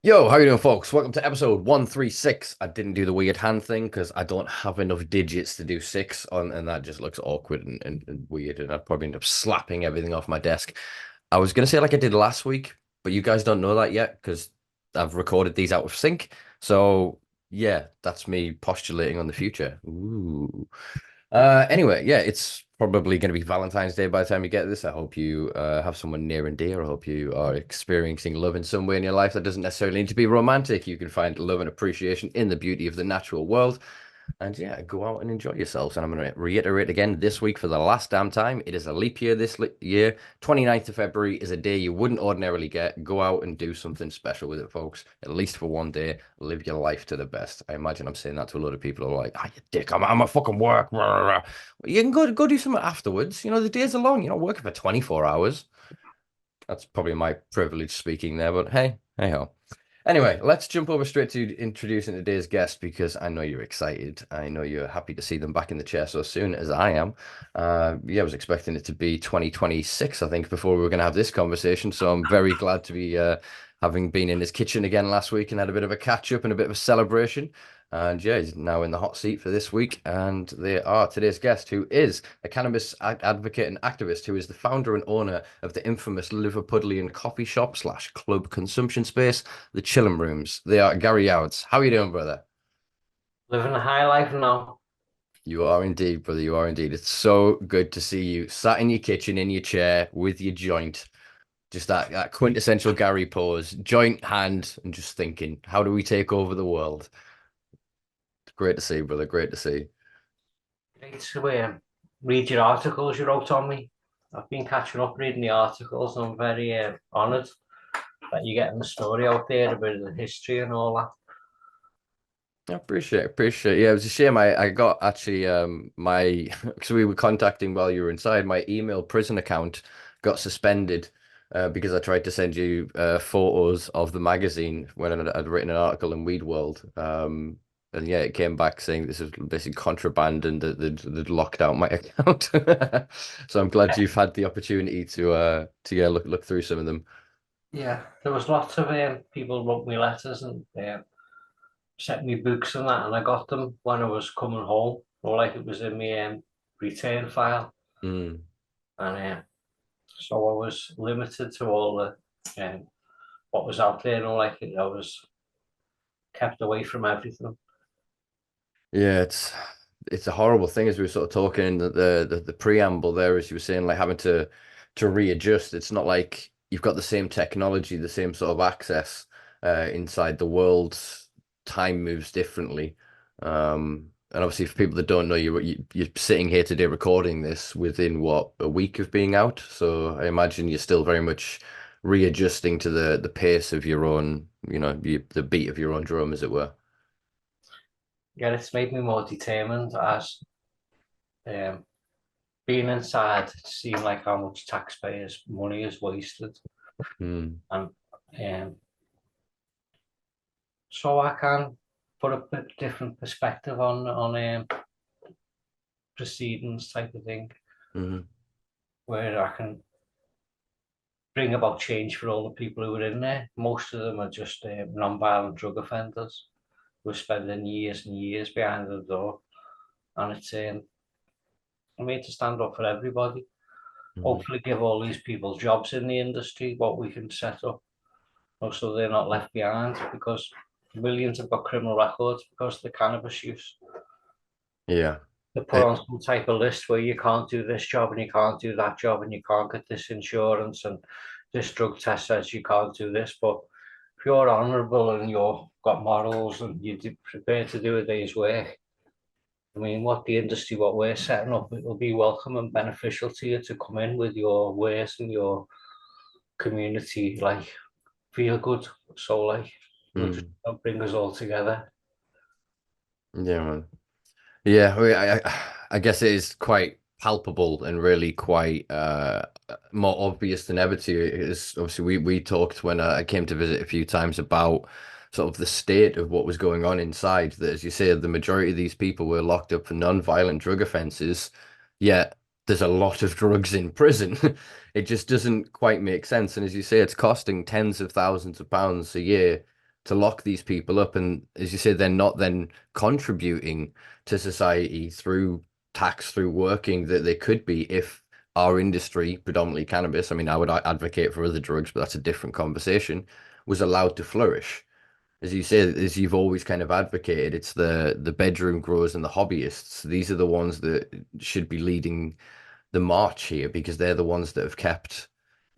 Yo, how you doing, folks? Welcome to episode 136. I didn't do the weird hand thing because I don't have enough digits to do six on, and that just looks awkward and weird, and I'd probably end up slapping everything off my desk. I was gonna say like I did last week, but you guys don't know that yet because I've recorded these out of sync. So yeah, that's me postulating on the future. Ooh. Anyway, yeah, it's probably going to be Valentine's Day by the time you get this. I hope you have someone near and dear. I hope you are experiencing love in some way in your life that doesn't necessarily need to be romantic. You can find love and appreciation in the beauty of the natural world. And yeah, go out and enjoy yourselves. And I'm going to reiterate again this week for the last damn time. It is a leap year this year. 29th of February is a day you wouldn't ordinarily get. Go out and do something special with it, folks. At least for one day. Live your life to the best. I imagine I'm saying that to a lot of people who are like, ah, you dick, I'm at fucking work. You can go do something afterwards. You know, the days are long. You're not working for 24 hours. That's probably my privilege speaking there, but hey ho. Anyway, let's jump over straight to introducing today's guest because I know you're excited. I know you're happy to see them back in the chair so soon as I am. Yeah, I was expecting it to be 2026, I think, before we were going to have this conversation. So I'm very glad to be having been in his kitchen again last week and had a bit of a catch up and a bit of a celebration. And yeah, he's now in the hot seat for this week. And they are today's guest, who is a cannabis advocate and activist, who is the founder and owner of the infamous Liverpudlian coffee shop slash club consumption space, the Chillin Rooms. They are Gary Youds. How are you doing, brother? Living a high life now. You are indeed, brother. You are indeed. It's so good to see you sat in your kitchen, in your chair, with your joint. Just that quintessential Gary pose, joint hand, and just thinking, how do we take over the world? Great to see, brother. Great to see. Great to read your articles you wrote on me. I've been catching up reading the articles, and I'm very honoured that you're getting the story out there, a bit of the history and all that. I appreciate. Yeah, it was a shame. I got actually my because we were contacting while you were inside. My email prison account got suspended because I tried to send you photos of the magazine when I'd written an article in Weed World. And yeah, it came back saying this is basically contraband and that they'd locked out my account. So I'm glad you've had the opportunity to yeah look through some of them. Yeah, there was lots of people wrote me letters and sent me books and that, and I got them when I was coming home, or like it was in my return file, Mm. and so I was limited to all the what was out there, and all like I was kept away from everything. Yeah, it's a horrible thing as we were sort of talking in the preamble there, as you were saying, like having to readjust. It's not like you've got the same technology, the same sort of access inside the world. Time moves differently. And obviously for people that don't know, you're sitting here today recording this within what, a week of being out. So I imagine you're still very much readjusting to the pace of your own, the beat of your own drum, as it were. Yeah, it's made me more determined as um, being inside, seeing like how much taxpayers' money is wasted, Hmm. and um, so I can put a bit different perspective on proceedings type of thing, Hmm. where I can bring about change for all the people who are in there. Most of them are just non-violent drug offenders who are spending years and years behind the door, and it's I mean to stand up for everybody. Hmm. Hopefully, give all these people jobs in the industry, what we can set up so they're not left behind because millions have got criminal records because of the cannabis use. Yeah. They put I, on some type of list where you can't do this job and you can't do that job and you can't get this insurance and this drug test says you can't do this. But if you're honourable and you've got morals and you're prepared to do a day's work, I mean, what the industry, what we're setting up, it will be welcome and beneficial to you to come in with your ways and your community, like feel good. So, like, we'll just mm, bring us all together. yeah, man. Yeah, I guess it is quite palpable and really quite more obvious than ever to you. Is obviously we talked when I came to visit a few times about sort of the state of what was going on inside. That, as you say, the majority of these people were locked up for non-violent drug offences, yet there's a lot of drugs in prison. It just doesn't quite make sense. And as you say, it's costing tens of thousands of pounds a year to lock these people up. And as you said, they're not then contributing to society through tax, through working that they could be if our industry, predominantly cannabis, I mean, I would advocate for other drugs, but that's a different conversation, was allowed to flourish. As you say, as you've always kind of advocated, it's the bedroom growers and the hobbyists. These are the ones that should be leading the march here because they're the ones that have kept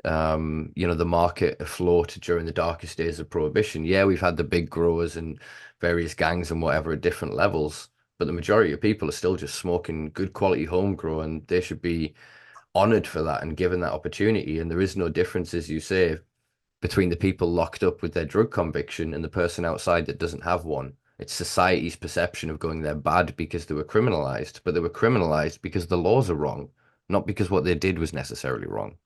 the market afloat during the darkest days of prohibition. Yeah, we've had the big growers and various gangs and whatever at different levels, but the majority of people are still just smoking good quality home grow, and they should be honored for that and given that opportunity. And there is no difference, as you say, between the people locked up with their drug conviction and the person outside that doesn't have one. It's society's perception of going they're bad because they were criminalized, but they were criminalized because the laws are wrong, not because what they did was necessarily wrong.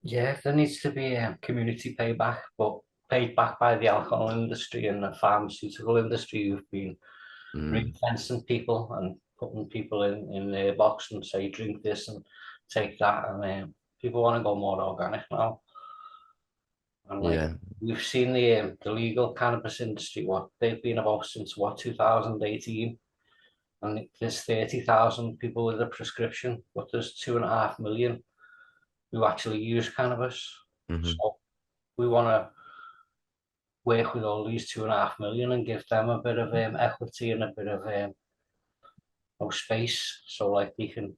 Yeah, there needs to be community payback, but paid back by the alcohol industry and the pharmaceutical industry who've been Mm, ring-fencing people and putting people in their box and say drink this and take that, and people want to go more organic now. And like yeah. we've seen the legal cannabis industry, what they've been about since what 2018, and there's 30,000 people with a prescription, but there's 2.5 million who actually use cannabis. Hmm. So we want to work with all these 2.5 million and give them a bit of equity and a bit of space, so like they can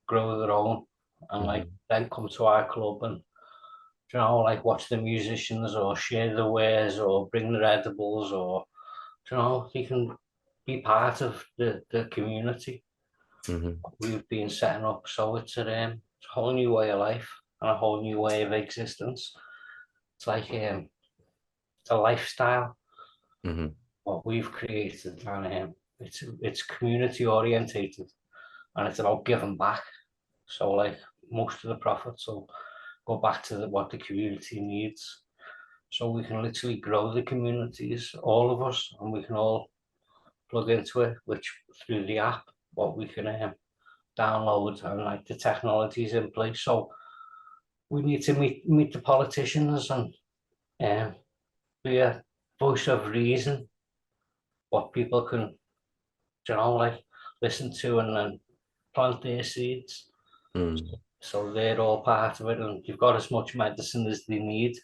grow their own and like Hmm. then come to our club and like watch the musicians or share the wares or bring their edibles or they can be part of the community Hmm. we've been setting up. So it's a whole new way of life and a whole new way of existence. It's like it's a lifestyle Hmm. what we've created, and it's community orientated and it's about giving back. So like most of the profits will go back to what the community needs. So we can literally grow the communities, all of us, and we can all plug into it, which through the app, what we can download and like the technologies in place. So we need to meet the politicians and um, be a voice of reason, what people can, like listen to and then plant their seeds. Mm. So they're all part of it, and you've got as much medicine as they need,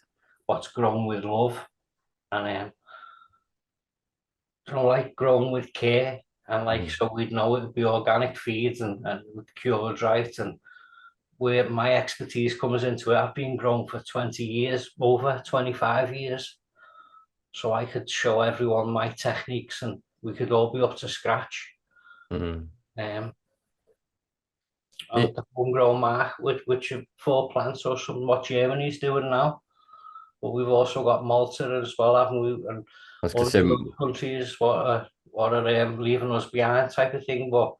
what's grown with love, and like grown with care, and like Hmm. so we'd know it would be organic feeds and with cured right, and where my expertise comes into it, I've been grown for 20 years, over 25 years, so I could show everyone my techniques, and we could all be up to scratch. Hmm. Um, and It, the homegrown mark, which are 4 plants or something, what Germany's doing now. But we've also got Malta as well, haven't we? And I was gonna all say, the other countries what are leaving us behind type of thing. But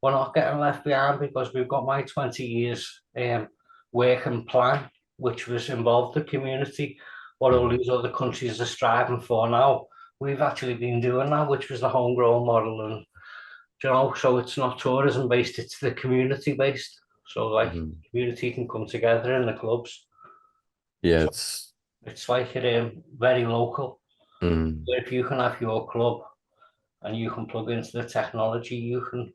we're not getting left behind because we've got my 20 years work and plan, which was involved the community. What all Mhm. these other countries are striving for now, we've actually been doing that, which was the homegrown model. And so it's not tourism based; it's the community based. So like Mhm. community can come together in the clubs. Yeah, So it's it's like very local. mm, If you can have your club and you can plug into the technology, you can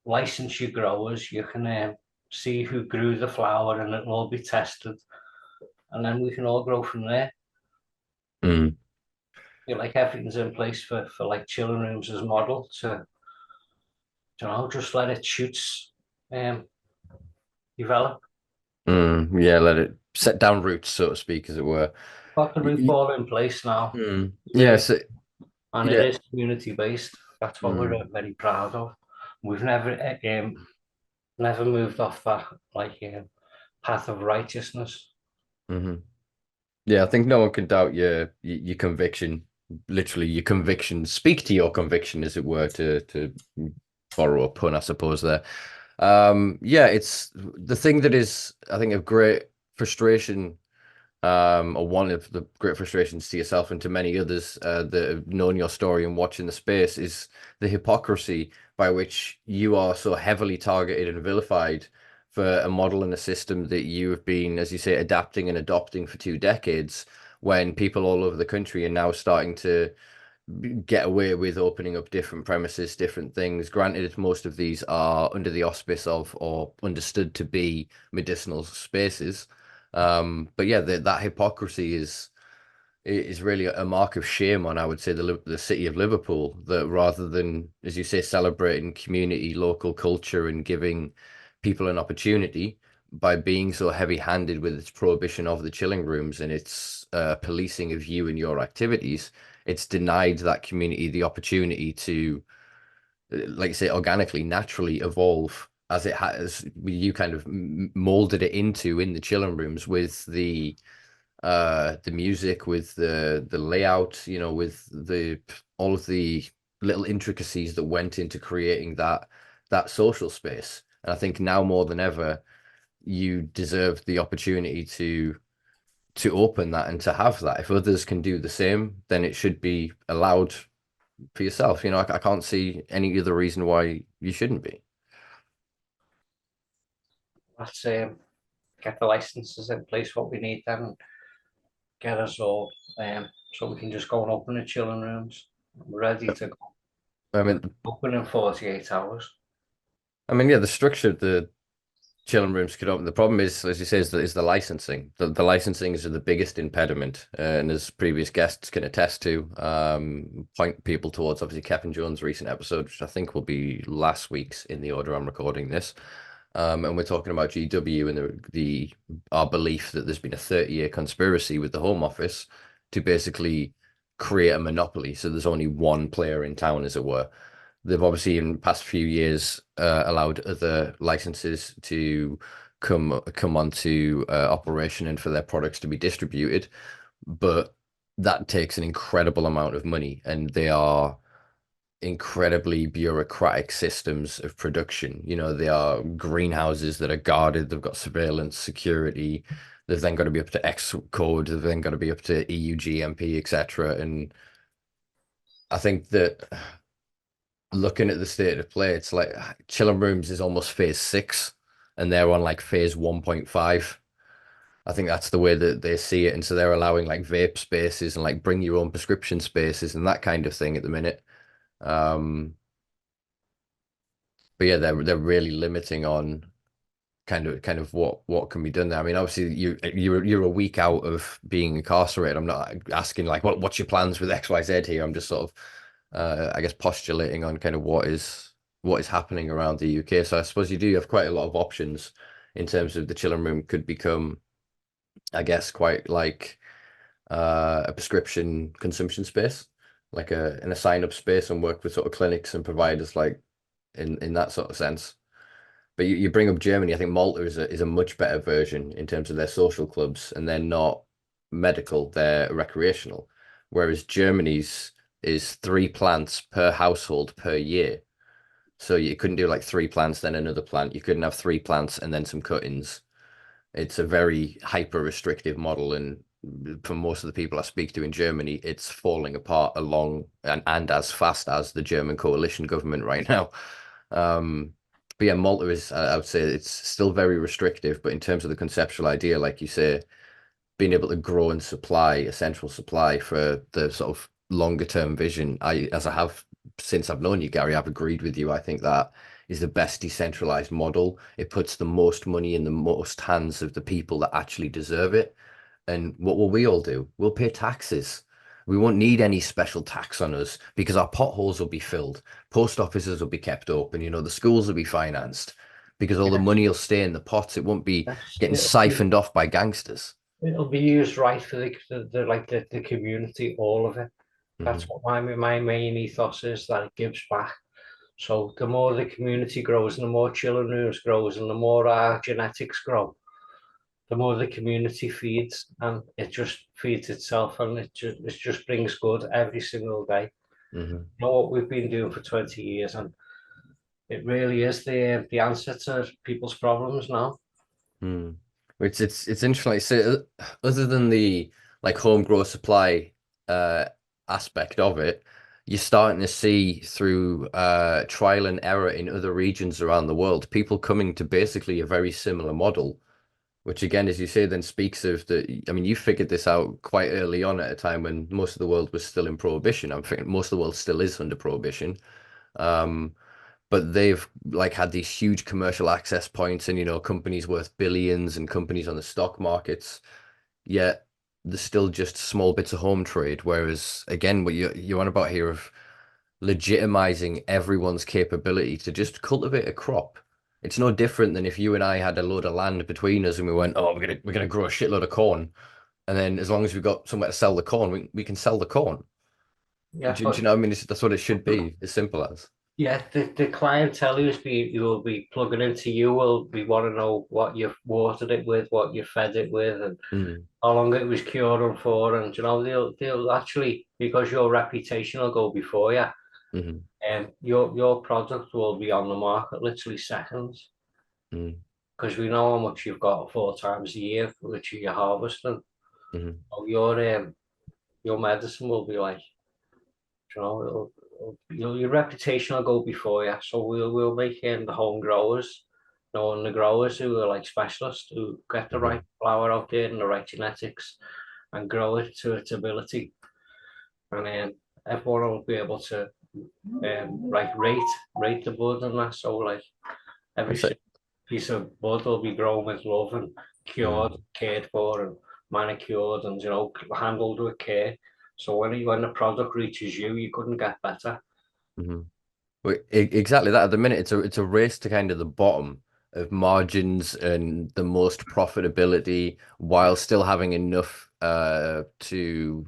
license your growers, you can see who grew the flower and it'll all be tested. And then we can all grow from there. mm, Like everything's in place for like chilling rooms as model to, just let it shoots um, develop. yeah, let it set down roots, so to speak, as it were. Got the root ball in place now. Yeah, Really, so and it yeah, is community based. That's what we're mm, very proud of. We've never moved off that like path of righteousness. hmm yeah. I think no one can doubt your conviction. Literally, your conviction. Speak to your conviction, as it were, to borrow a pun, I suppose. There. Yeah, it's the thing that is, I think, of great frustration, or one of the great frustrations to yourself and to many others that have known your story and watching the space is the hypocrisy by which you are so heavily targeted and vilified for a model and a system that you have been, as you say, adapting and adopting for 2 decades, when people all over the country are now starting to get away with opening up different premises, different things. Granted, most of these are under the auspice of or understood to be medicinal spaces. But yeah, that hypocrisy is really a mark of shame on, I would say, the city of Liverpool, that rather than, as you say, celebrating community, local culture and giving people an opportunity by being so heavy-handed with its prohibition of the chilling rooms and its policing of you and your activities, it's denied that community the opportunity to, like you say, organically, naturally evolve as it has. You kind of molded it into in the chilling rooms with the music, with the layout, with the all of the little intricacies that went into creating that social space. And I think now more than ever, you deserve the opportunity to open that and to have that. If others can do the same, then it should be allowed for yourself. I can't see any other reason why you shouldn't be. Let's get the licenses in place, what we need then, get us all, so we can just go and open the chilling rooms. We're ready to go. I We're mean, open in 48 hours. yeah, the structure of the chilling rooms could open. The problem is, as you say, is the licensing. The licensing is the biggest impediment, and as previous guests can attest to, point people towards obviously Kevin Jones' recent episode, which I think will be last week's in the order I'm recording this. And we're talking about GW and the our belief that there's been a 30-year conspiracy with the Home Office to basically create a monopoly. So there's only one player in town, as it were. They've obviously in the past few years allowed other licenses to come onto operation and for their products to be distributed, but that takes an incredible amount of money, and they are incredibly bureaucratic systems of production. They are greenhouses that are guarded. They've got surveillance, security. They've then got to be up to X code. They've then got to be up to EU GMP, etc. And I think that looking at the state of play, it's like Chillin Rooms is almost phase 6, and they're on like phase 1.5. I think that's the way that they see it. And so they're allowing like vape spaces and like bring your own prescription spaces and that kind of thing at the minute. Um, but yeah, they're really limiting on kind of what can be done there. I mean, obviously you're a week out of being incarcerated. I'm not asking like what's your plans with XYZ here. I'm just sort of I guess postulating on kind of what is happening around the UK. So I suppose you do have quite a lot of options in terms of the chilling room could become, I guess, quite like a prescription consumption space, like a sign up space, and work with sort of clinics and providers like in that sort of sense. But you bring up Germany. I think Malta is a much better version in terms of their social clubs, and they're not medical, they're recreational. Whereas Germany's is 3 plants per household per year. So you couldn't do like 3 plants, then another plant. You couldn't have 3 plants and then some cuttings. It's a very hyper restrictive model, and for most of the people I speak to in Germany, it's falling apart along and as fast as the German coalition government right now. But yeah, Malta is, I would say it's still very restrictive, but in terms of the conceptual idea, like you say, being able to grow and supply a central supply for the sort of longer term vision, as I have since I've known you, Gary, I've agreed with you. I think that is the best decentralized model. It puts the most money in the most hands of the people that actually deserve it. And what will we all do? We'll pay taxes. We won't need any special tax on us because our potholes will be filled. Post offices will be kept open. The schools will be financed because all the Yeah, money will stay in the pots. It won't be getting it'll siphoned off by gangsters. be used right for the community, all of it. That's Hmm. what my main ethos is, that it gives back. So the more the community grows and the more children rooms grows and the more our genetics grow, the more the community feeds, and it just feeds itself, and it just brings good every single day. Hmm. You know what we've been doing for 20 years, and it really is the answer to people's problems now. Hmm. Which it's interesting. Like, so other than the like home grow supply uh aspect of it, you're starting to see through trial and error in other regions around the world, people coming to basically a very similar model Which again, as you say, then speaks of the. I mean, you figured this out quite early on at a time when most of the world was still in prohibition. I'm thinking most of the world still is under prohibition. Um, but they've like had these huge commercial access points and companies worth billions and companies on the stock markets. Yet there's still just small bits of home trade. Whereas again, what you're on about here of legitimizing everyone's capability to just cultivate a crop. It's no different than if you and I had a load of land between us and we went, oh, we're gonna grow a shitload of corn, and then as long as we've got somewhere to sell the corn, we can sell the corn. Yeah, Do you but know what I mean? That's what it should be, as simple as. yeah, the clientele who will be plugging into you will be want to know what you've watered it with, what you fed it with, and Mm, how long it was curing for, and they'll actually, because your reputation will go before you, mm, and your product will be on the market literally seconds, mm, because we know how much you've got 4 times a year, which you're harvesting. mm, So your medicine will be like, your reputation will go before you. So we'll make the home growers, and the growers who are like specialists who get the right mm, flower out there and the right genetics and grow it to its ability, and then everyone will be able to like rate the bud and that. So like every That's it. piece of bud will be grown with love and cured, Mm, cared for, and manicured, and handled with care. So when the product reaches you, you couldn't get better. mm. Exactly that. At the minute, it's a race to kind of the bottom of margins and the most profitability while still having enough to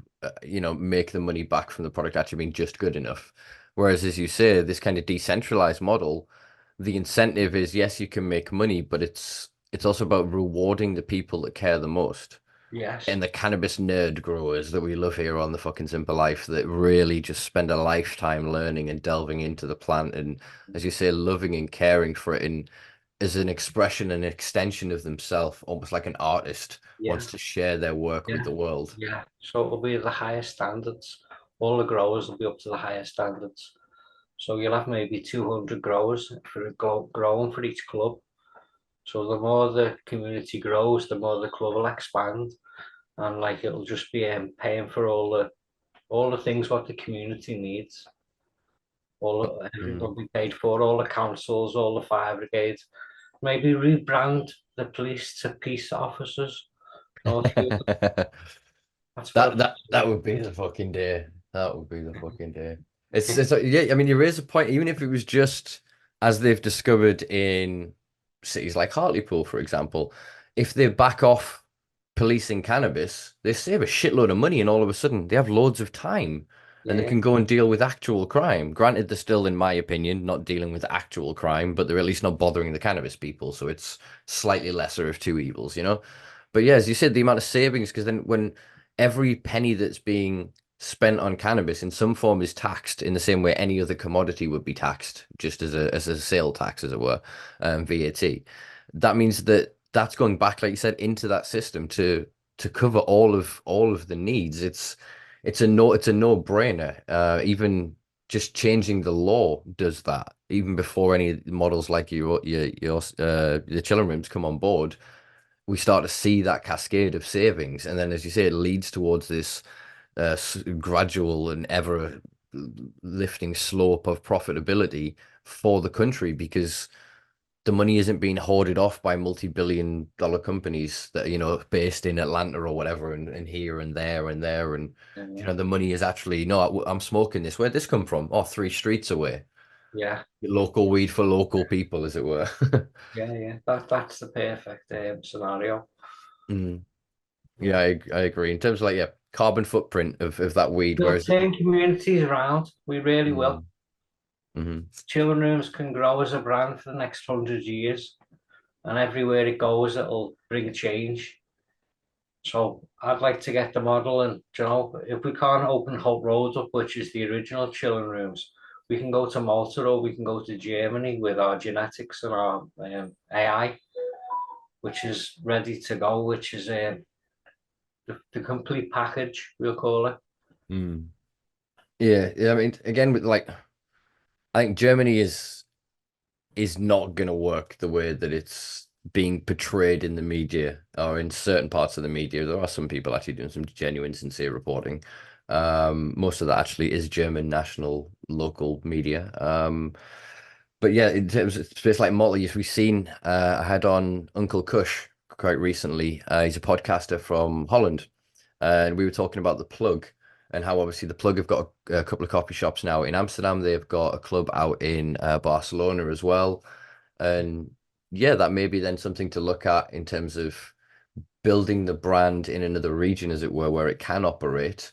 make the money back from the product actually being just good enough. Whereas, as you say, this kind of decentralized model, the incentive is yes, you can make money, but it's also about rewarding the people that care the most Yes. and the cannabis nerd growers that we love here on the fucking Simpa Life that really just spend a lifetime learning and delving into the plant and, as you say, loving and caring for it and as an expression and extension of themselves, almost like an artist Yeah. wants to share their work with Yeah. the world. Yeah. So it'll be the highest standards. All the growers will be up to the highest standards. So you'll have maybe 200 growers for growing for each club. So the more the community grows, the more the club will expand, and like it'll just be paying for all the things what the community needs. Everything Mm. will be paid for. All the councils, all the fire brigades. Maybe rebrand the police to peace officers. No, that's what. That would be the fucking day. That would be the fucking day. It's like, yeah, I mean you raise a point, even if it was just as they've discovered in cities like Hartlepool, for example, if they back off policing cannabis, they save a shitload of money and all of a sudden they have loads of time and they Yeah, can go and deal with actual crime. Granted, they're still, in my opinion, not dealing with actual crime, but they're at least not bothering the cannabis people, so it's slightly lesser of two evils. But yeah, as you said, the amount of savings, because then when every penny that's being spent on cannabis in some form is taxed in the same way any other commodity would be taxed, just as a sale tax, as it were, VAT. That means that that's going back, like you said, into that system to cover all of the needs. It's a no-brainer. Even just changing the law does that. Even before any models like the Chillin Rooms come on board, we start to see that cascade of savings. And then, as you say, it leads towards this gradual and ever lifting slope of profitability for the country because the money isn't being hoarded off by multi-billion dollar companies that based in Atlanta or whatever and here and there and there and yeah, the money is actually no, I'm smoking this. Where'd this come from? Oh, 3 streets away. yeah, Local weed for local people, as it were. yeah. That's the perfect scenario. Mm. Yeah, Yeah. I agree. In terms of like, yeah, carbon footprint of that weed, We'll whereas turn communities around. We really will. mm, hmm Children Rooms can grow as a brand for the next 100 years, and everywhere it goes, it'll bring change. So I'd like to get the model, and if we can't open Hope Road up, which is the original Children Rooms, we can go to Malta or we can go to Germany with our genetics and our AI, which is ready to go, which is the complete package, we'll call it. Mm. Yeah, I mean, again, with like, I think Germany is not gonna work the way that it's being portrayed in the media or in certain parts of the media. There are some people actually doing some genuine, sincere reporting. Most of that actually is German national local media. But yeah, in terms of space like Motley, we've seen, I had on Uncle Kush quite recently. He's a podcaster from Holland, and we were talking about the Plug and how obviously the Plug have got a couple of coffee shops now in Amsterdam. They've got a club out in Barcelona as well. And yeah, that may be then something to look at in terms of building the brand in another region, as it were, where it can operate,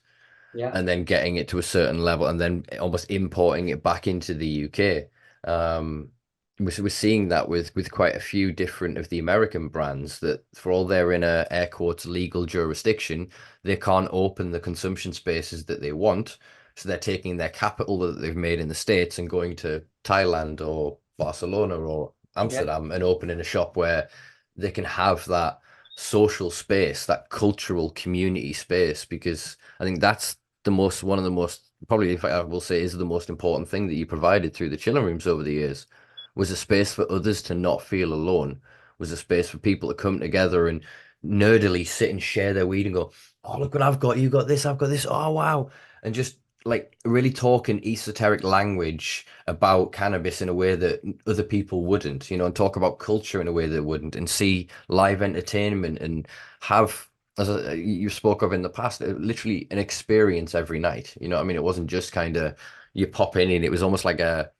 Yeah, and then getting it to a certain level and then almost importing it back into the UK. Um, we're seeing that with quite a few different of the American brands that for all they're in a air quotes legal jurisdiction, they can't open the consumption spaces that they want. So they're taking their capital that they've made in the States and going to Thailand or Barcelona or yeah, Amsterdam and opening a shop where they can have that social space, that cultural community space, because I think that's one of the most, probably, if I will say, is the most important thing that you provided through the chilling rooms over the years, was a space for others to not feel alone, was a space for people to come together and nerdily sit and share their weed and go, oh, look what I've got, you got this, I've got this, oh wow. And just like really talk in esoteric language about cannabis in a way that other people wouldn't, and talk about culture in a way they wouldn't, and see live entertainment and have, as you spoke of in the past, literally an experience every night. You know what I mean? It wasn't just kind of you pop in and it was almost like a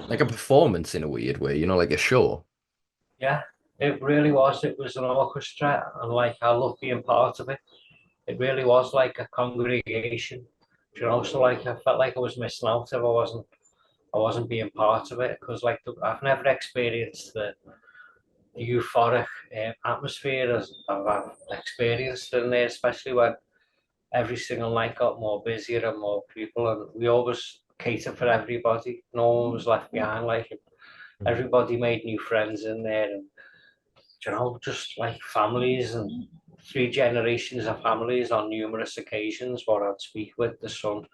performance in a weird way, like a show. yeah. It really was. It was an orchestra, and like I love being part of it. It really was like a congregation, So like I felt like I was missing out if I wasn't being part of it because like I've never experienced the euphoric atmosphere as I've experienced in there, especially when every single night got more busier and more people, and we always cater for everybody. No one was left behind. Like Mhm. everybody made new friends in there, and just like families and three generations of families on numerous occasions. Where I'd speak with the son,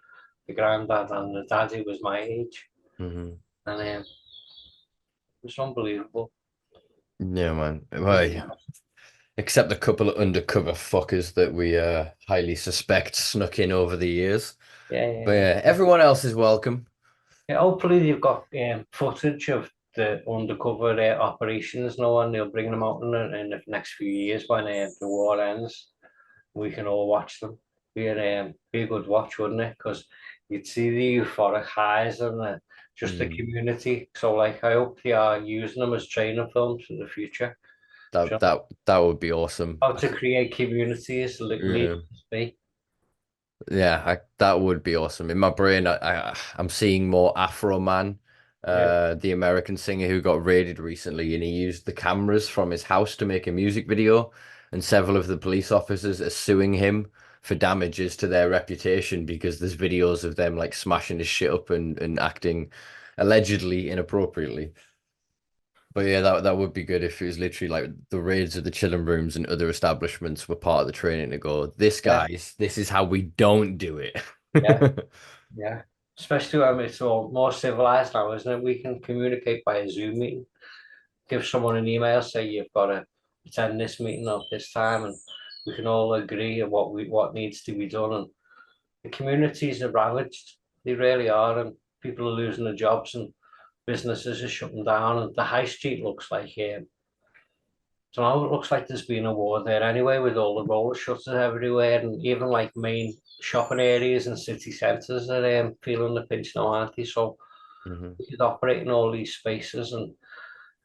the granddad, and the dad who was my age, Mhm. and it was unbelievable. Yeah, man. Well, yeah. Except the couple of undercover fuckers that we highly suspect snuck in over the years. Yeah, But yeah, yeah, everyone else is welcome. yeah. Hopefully, you've got footage of the undercover operations now, and they'll bring them out in the next few years when the war ends. We can all watch them. Be a good watch, wouldn't it? Because you'd see the euphoric highs and just the Mm. community. So, like, I hope they are using them as training films in the future. That So, that that would be awesome. how to create communities, Yeah. needless to be. Yeah, that would be awesome. In my brain, I'm seeing more Afro Man, Yeah, the American singer who got raided recently, and he used the cameras from his house to make a music video, and several of the police officers are suing him for damages to their reputation because there's videos of them like smashing his shit up and acting allegedly inappropriately. But yeah, that would be good if it was literally like the raids of the chilling rooms and other establishments were part of the training to go, yeah, this is how we don't do it. yeah, yeah. Especially when it's all more civilized now, isn't it? We can communicate by a Zoom meeting. Give someone an email, say you've got to attend this meeting at this time, and we can all agree on what needs to be done. And the communities are ravaged; they really are, and people are losing their jobs, and businesses are shutting down. And the high street looks like so now it looks like there's been a war there anyway, with all the roller shutters everywhere, and even like main shopping areas and city centres are feeling the pinch now, aren't they? So Mhm. we could operate in all these spaces and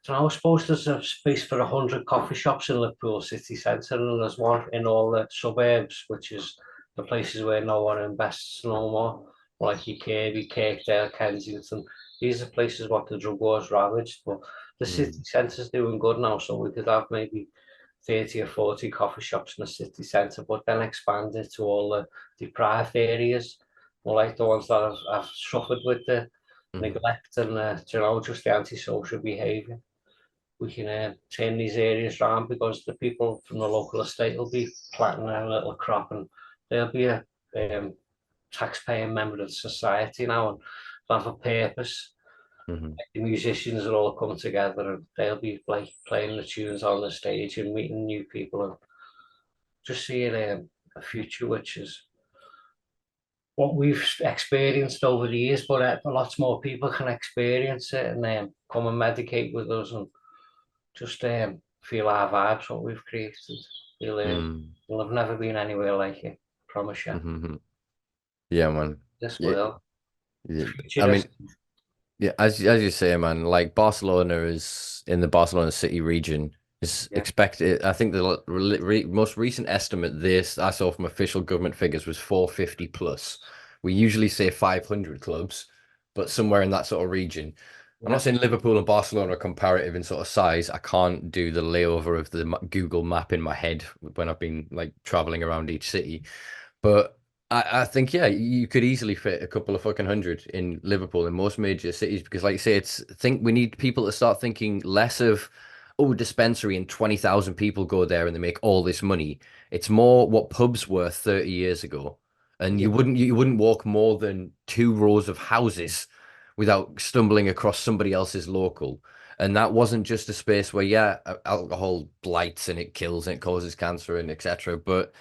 so I suppose there's a space for 100 coffee shops in Liverpool city centre, and there's one in all the suburbs, which is the places where no one invests no more, like your Kirby, Kirkdale, Kensington. These are places what the drug war's ravaged, but the city Mm. centre's doing good now, so we could have maybe 30 or 40 coffee shops in the city centre, but then expand it to all the deprived areas, more like the ones that have suffered with the Mhm. neglect and just the antisocial behaviour. We can turn these areas around because the people from the local estate will be planting a little crop and they'll be a tax-paying member of society now and have a purpose. Hmm. The musicians will all come together and they'll be like playing the tunes on the stage and meeting new people and just seeing a future which is what we've experienced over the years, but lots more people can experience it and come and medicate with us and just feel our vibes, what we've created. We'll, Mm. we'll have never been anywhere like it, promise you. Hmm. Yeah, man. This Yeah, world, yeah. I mean, futurist. yeah, as you say, man, like Barcelona is in the Barcelona city region is Yeah, expected. I think the most recent estimate this I saw from official government figures was 450 plus. We usually say 500 clubs, but somewhere in that sort of region. I'm not yeah, saying Liverpool and Barcelona are comparative in sort of size. I can't do the layover of the Google map in my head when I've been like traveling around each city. But I think, yeah, you could easily fit a couple of fucking hundred in Liverpool in most major cities because, like you say, we need people to start thinking less of, oh, dispensary and 20,000 people go there and they make all this money. It's more what pubs were 30 years ago. And yeah, you wouldn't walk more than two rows of houses without stumbling across somebody else's local. And that wasn't just a space where, yeah, alcohol blights and it kills and it causes cancer and etc. But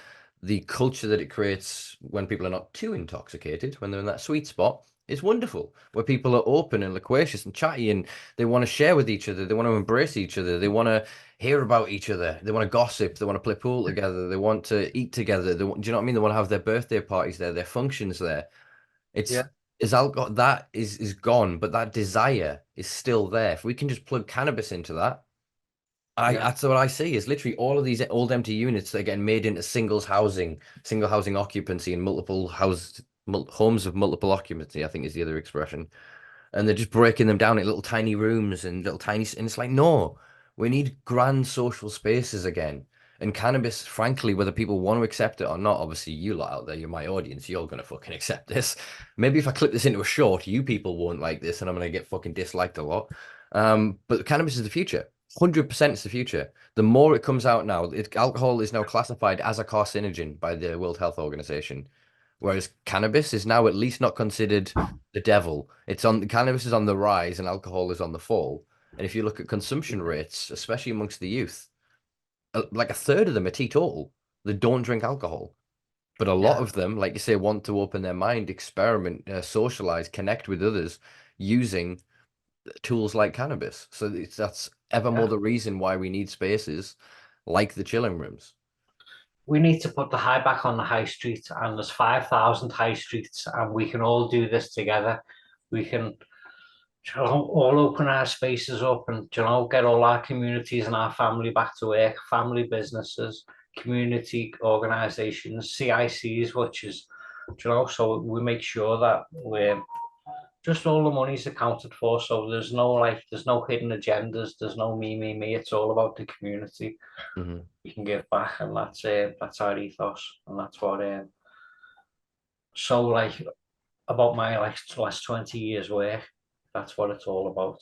the culture that it creates when people are not too intoxicated, when they're in that sweet spot, is wonderful. Where people are open and loquacious and chatty and they want to share with each other, they want to embrace each other, they want to hear about each other, they want to gossip, they want to play pool together, they want to eat together. Do you know what I mean? They want to have their birthday parties there, their functions there. yeah, It's is alcohol that is gone, but that desire is still there. If we can just plug cannabis into that, yeah, that's what I see is literally all of these old empty units that are getting made into single housing occupancy and homes of multiple occupancy, I think is the other expression. And they're just breaking them down in little tiny rooms and little tiny, and it's like, no, we need grand social spaces again. And cannabis, frankly, whether people want to accept it or not, obviously you lot out there, you're my audience, you're gonna fucking accept this. Maybe if I clip this into a short, you people won't like this and I'm gonna get fucking disliked a lot. But cannabis is the future. 100% is the future. The more it comes out now, alcohol is now classified as a carcinogen by the World Health Organization, whereas cannabis is now at least not considered the devil. Cannabis is on the rise and alcohol is on the fall. And if you look at consumption rates, especially amongst the youth, like a third of them are teetotal. They don't drink alcohol. But a lot yeah. of them, like you say, want to open their mind, experiment, socialize, connect with others using tools like cannabis. So that's ever more Yeah. the reason why we need spaces like the chilling rooms. We need to put the high back on the high street, and there's 5,000 high streets, and we can all do this together. We can, all open our spaces up and, get all our communities and our family back to work, family businesses, community organisations, CICs, which is, so we make sure that we're just all the money's accounted for. So there's no hidden agendas. There's no me. It's all about the community. Hmm. We can give back, and that's our ethos, and that's what. So like about my last 20 years work, that's what it's all about.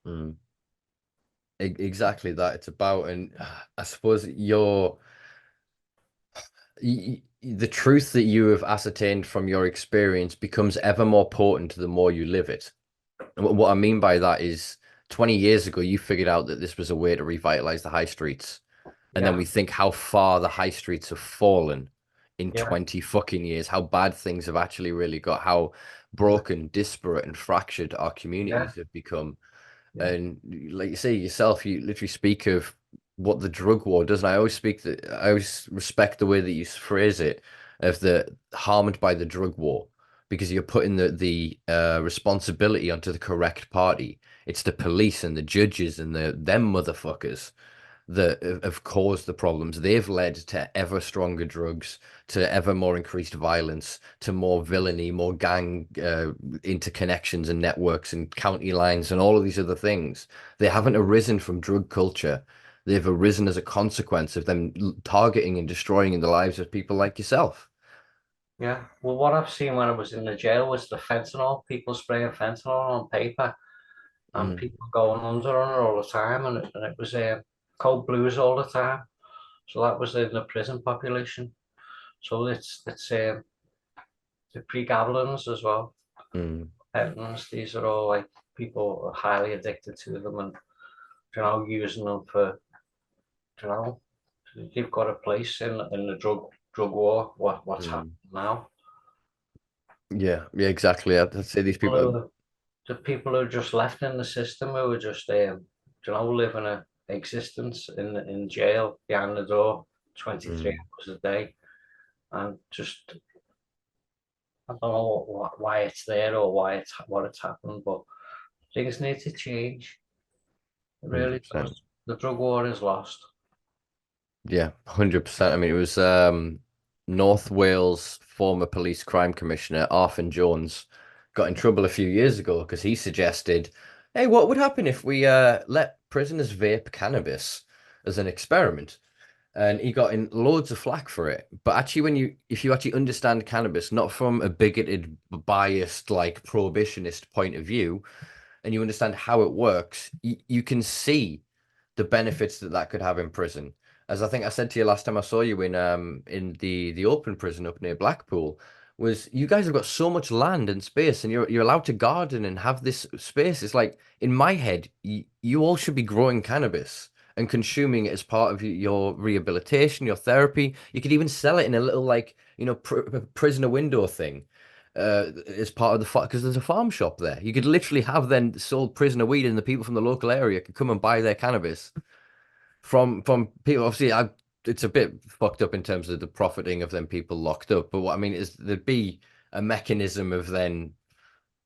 Mm. Exactly that it's about, and I suppose the truth that you have ascertained from your experience becomes ever more potent the more you live it. And what I mean by that is 20 years ago, you figured out that this was a way to revitalize the high streets. And then Yeah, we think how far the high streets have fallen in yeah, 20 fucking years, how bad things have actually really got, how broken, disparate, and fractured our yeah, communities have become. yeah, And like you say yourself, you literally speak of what the drug war does. And I always respect the way that you phrase it of the harmed by the drug war because you're putting the responsibility onto the correct party. It's the police and the judges and them motherfuckers that have caused the problems. They've led to ever stronger drugs, to ever more increased violence, to more villainy, more gang interconnections and networks and county lines and all of these other things. They haven't arisen from drug culture. They've arisen as a consequence of them targeting and destroying the lives of people like yourself. yeah. Well, what I've seen when I was in the jail was the fentanyl, people spraying fentanyl on paper, and Mm, people going under on it all the time, and it was cold blues all the time. So that was in the prison population. So it's the pregabalins as well. mm, Fentanyls, these are all like people are highly addicted to them and, using them for, you know, they've got a place in the drug war. What's happening Mm. now? Yeah, yeah, exactly. I'd say these People people. who are, the people who are just left in the system who are just, living a existence in jail behind the door, 23 Mm, hours a day, and just I don't know why it's there or what it's happened, but things need to change. It really 100%. does. The drug war is lost. Yeah, 100%. I mean, it was North Wales former police crime commissioner Arthur Jones got in trouble a few years ago because he suggested, hey, what would happen if we let prisoners vape cannabis as an experiment? And he got in loads of flack for it. But actually, if you actually understand cannabis, not from a bigoted, biased, like prohibitionist point of view, and you understand how it works, you can see the benefits that that could have in prison. As I think I said to you last time I saw you in the open prison up near Blackpool, was you guys have got so much land and space, and you're allowed to garden and have this space. It's like in my head, you all should be growing cannabis and consuming it as part of your rehabilitation, your therapy. You could even sell it in a little like prisoner window thing as part of the because there's a farm shop there. You could literally have then sold prisoner weed, and the people from the local area could come and buy their cannabis from people. Obviously, it's a bit fucked up in terms of the profiting of them people locked up. But what I mean is there'd be a mechanism of then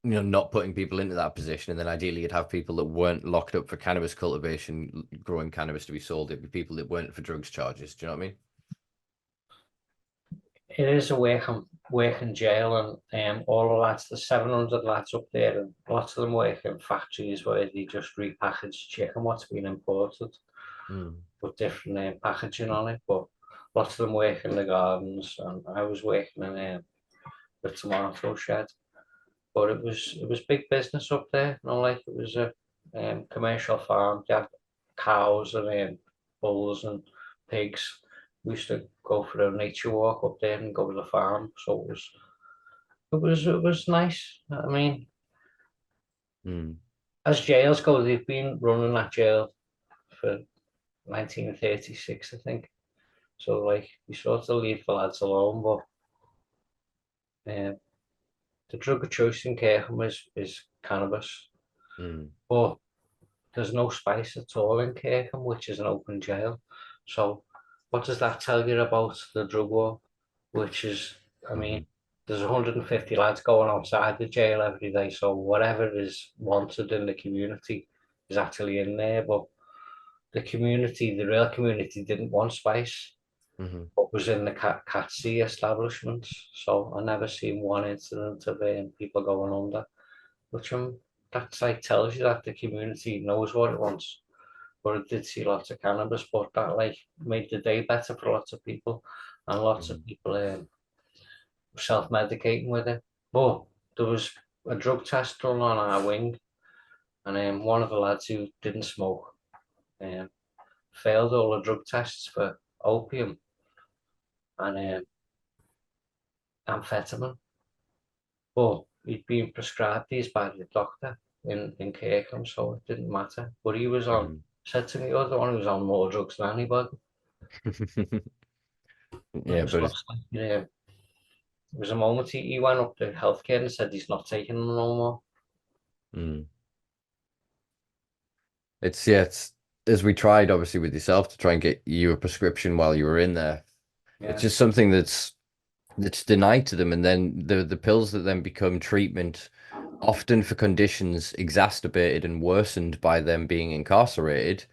not putting people into that position, and then ideally you'd have people that weren't locked up for cannabis cultivation, growing cannabis to be sold. It'd be people that weren't for drugs charges. Do you know what I mean? It is a working jail, and all the lads, the 700 lads up there, and lots of them work in factories where they just repackage chicken what's been imported Mm, with different packaging on it. But lots of them work in the gardens, and I was working in the tomato shed. But it was big business up there. Like it was a commercial farm. You had cows and bulls and pigs. We used to go for a nature walk up there and go to the farm. So it was nice. I mean, mm, as jails go, they've been running that jail for 1936, I think. So like we sort of leave the lads alone, but the drug of choice in Kirkham is cannabis. mm, But there's no space at all in Kirkham, which is an open jail. So what does that tell you about the drug war? Which is, I mean, mm, there's 150 lads going outside the jail every day. So whatever is wanted in the community is actually in there. But the real community, didn't want space. mm, What was in the Cat C establishments. So I never seen one incident of people going under, which that's like tells you that the community knows what it wants. But it did see lots of cannabis, but that like made the day better for lots of people, and lots of mm, people self-medicating with it. But there was a drug test done on our wing, and one of the lads who didn't smoke um, failed all the drug tests for opium and amphetamine. But he'd been prescribed these by the doctor in Kirkham, so it didn't matter. But he was on, mm. said to me, you're the one who was on more drugs than anybody. And it Yeah, was but it's just like, there was a moment he went up to healthcare and said he's not taking them no more. mm. It's as we tried obviously with yourself to try and get you a prescription while you were in there. It's Yeah, just something that's denied to them, and then the pills that then become treatment, often for conditions exacerbated and worsened by them being incarcerated,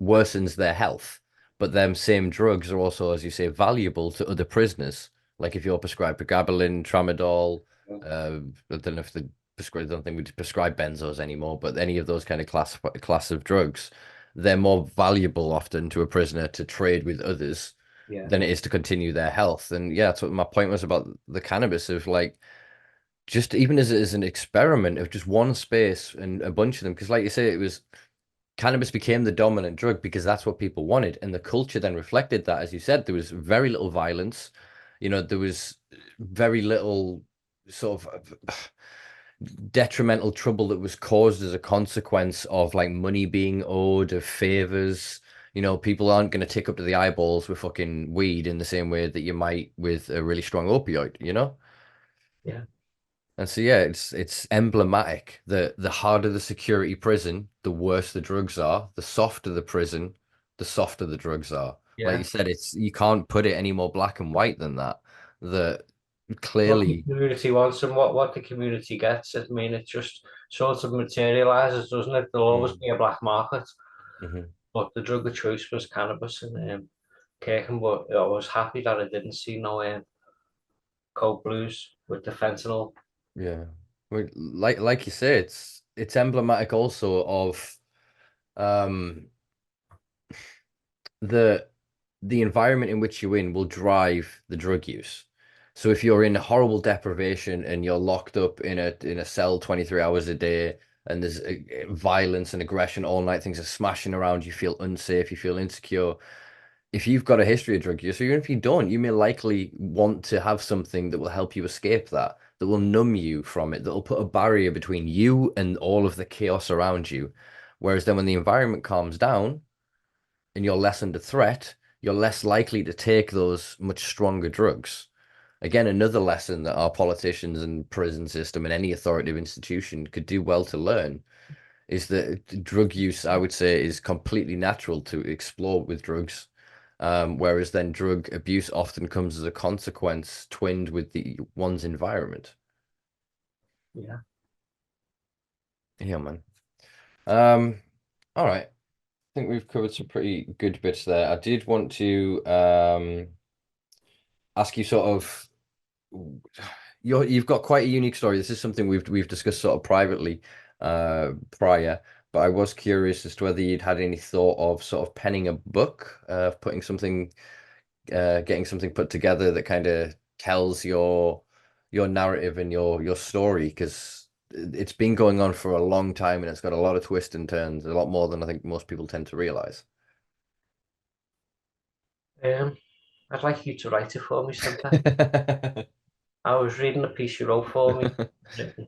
worsens their health. But them same drugs are also, as you say, valuable to other prisoners. Like if you're prescribed pregabalin, tramadol, I don't know if the prescribe, I don't think we prescribe benzos anymore, but any of those kind of class of drugs, they're more valuable often to a prisoner to trade with others yeah, than it is to continue their health. And yeah, that's what my point was about the cannabis of like just even as an experiment of just one space and a bunch of them. Because like you say, it was cannabis became the dominant drug because that's what people wanted. And the culture then reflected that. As you said, there was very little violence. There was very little sort of detrimental trouble that was caused as a consequence of like money being owed, of favors. You know, people aren't going to tick up to the eyeballs with fucking weed in the same way that you might with a really strong opioid, you know? Yeah. And so yeah, it's emblematic that the harder the security prison, the worse the drugs are. The softer the prison, the softer the drugs are. Like you Yeah. said, it's you can't put it any more black and white than that. That What the clearly, community wants and what the community gets. I mean, it just sort of materializes, doesn't it? There'll always mm, be a black market, mhm, but the drug of choice was cannabis and Kirkham. But I was happy that I didn't see no cold blues with the fentanyl. yeah. Like you say, it's emblematic also of um the the environment in which you're in will drive the drug use. So if you're in horrible deprivation and you're locked up in a cell 23 hours a day and there's violence and aggression all night, things are smashing around, you feel unsafe, you feel insecure. If you've got a history of drug use, or even if you don't, you may likely want to have something that will help you escape that, that will numb you from it, that will put a barrier between you and all of the chaos around you. Whereas then when the environment calms down, and you're less under threat, you're less likely to take those much stronger drugs. Again, another lesson that our politicians and prison system and any authoritative institution could do well to learn is that drug use, I would say, is completely natural to explore with drugs. Whereas then drug abuse often comes as a consequence twinned with the one's environment. Yeah. Yeah, man. Um, all right. I think we've covered some pretty good bits there. I did want to ask you sort of you've got quite a unique story. This is something we've discussed sort of privately prior, but I was curious as to whether you'd had any thought of sort of penning a book, putting something getting something put together that kind of tells your narrative and your story, because it's been going on for a long time and it's got a lot of twists and turns, a lot more than I think most people tend to realize. Um, I'd like you to write it for me, Simpa. I was reading a piece you wrote for me.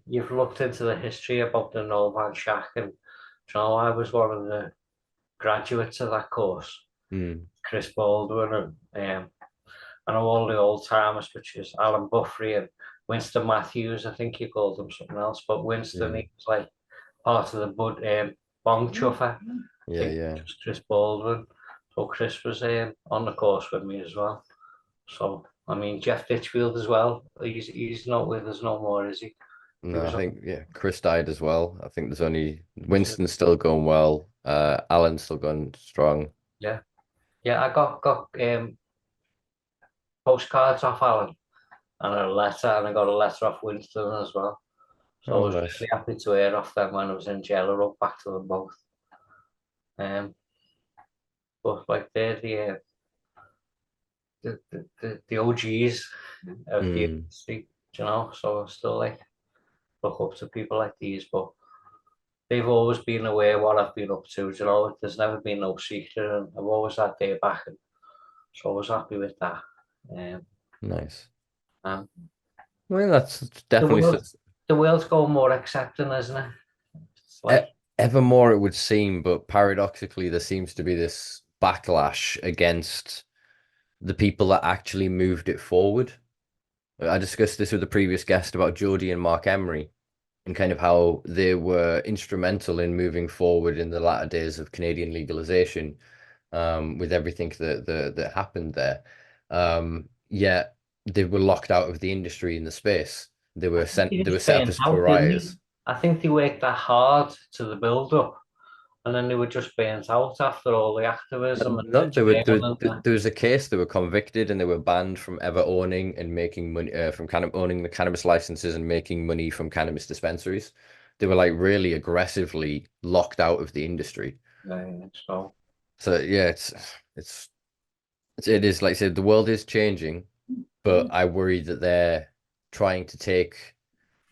You've looked into the history about the Nolan Shack, and you know, I was one of the graduates of that course, Mm, Chris Baldwin, and I know all the old timers, which is Alan Buffrey and Winston Matthews. I think you called him something else, but Winston, yeah, he was like part of the Bong Chuffer. I yeah, think yeah. it was Chris Baldwin. So Chris was on the course with me as well. So I mean Jeff Ditchfield as well. He's not with us no more, is he? He No, was I on. think yeah, Chris died as well. I think there's only Was it? Winston's still going well. Alan's still going strong. Yeah, yeah. I got postcards off Alan and a letter, and I got a letter off Winston as well. So I Oh, was nice. really happy to hear off them when I was in jail. I wrote back to them both. Um, but like they're the OGs of the Mm, industry, you know. So I still like look up to people like these, but they've always been aware what I've been up to. You know, there's never been no secret, and I've always had their back, and so I was happy with that. Um, nice. and Well, that's the definitely world, the world's going more accepting, isn't it? It's e like, ever more it would seem, but paradoxically, there seems to be this backlash against the people that actually moved it forward. I discussed this with a previous guest about Jody and Mark Emery and kind of how they were instrumental in moving forward in the latter days of Canadian legalization, with everything that happened there. Yet they were locked out of the industry in the space. They I were think sent. they They were just set up burnt as out, didn't they? pariahs. I think they worked that hard to the build up, and then they were just burnt out after all the activism and No, the jail and there was a case. They were convicted and they were banned from ever owning and making money from kind of owning the cannabis licenses and making money from cannabis dispensaries. They were like really aggressively locked out of the industry. so So yeah, it is like I said, the world is changing, but I worry that they're trying to take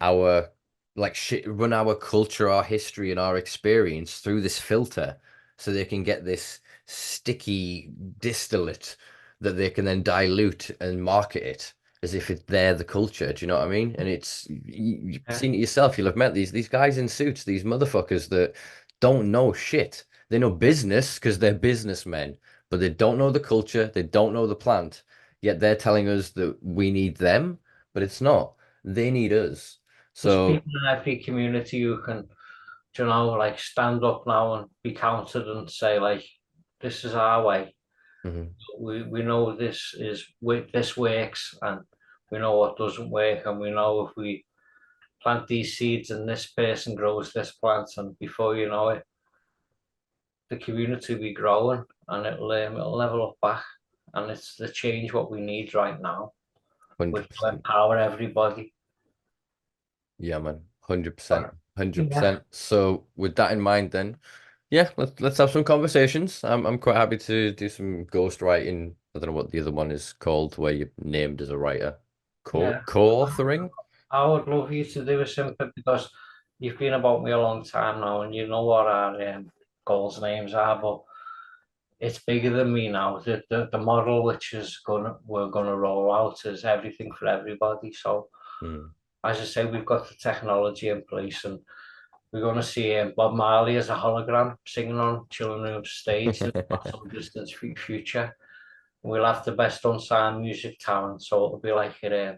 our like shit, run our culture, our history, and our experience through this filter so they can get this sticky distillate that they can then dilute and market it. as if they're the culture. Do you know what I mean? And it's you've Yeah. seen it yourself. You'll have met these guys in suits, these motherfuckers that don't know shit. They know business because they're businessmen, but they don't know the culture. They don't know the plant. Yet they're telling us that we need them, but it's not. They need us. There's So, people in every community who can, like stand up now and be counted and say like, this is our way. mhm, We know this works, and we know what doesn't work, and we know if we plant these seeds and this person grows this plant, and before you know it, the community will be growing, and it'll level up back, and it's the change what we need right now, which will 100%. empower everybody. Yeah, man. 100%. But yeah, 100%. So with that in mind then, yeah, let's have some conversations. I'm quite happy to do some ghost writing. I don't know what the other one is called, where you're named as a writer. yeah. Co-authoring? I would love you to do a Simpa because you've been about me a long time now, and you know what our goals names are, but it's bigger than me now. The model which is we're gonna roll out is everything for everybody. So Mm. as I say, we've got the technology in place, and we're gonna see Bob Marley as a hologram singing on Chillin Rooms stage in the not so distant future. We'll have the best unsigned music talent, so it'll be like a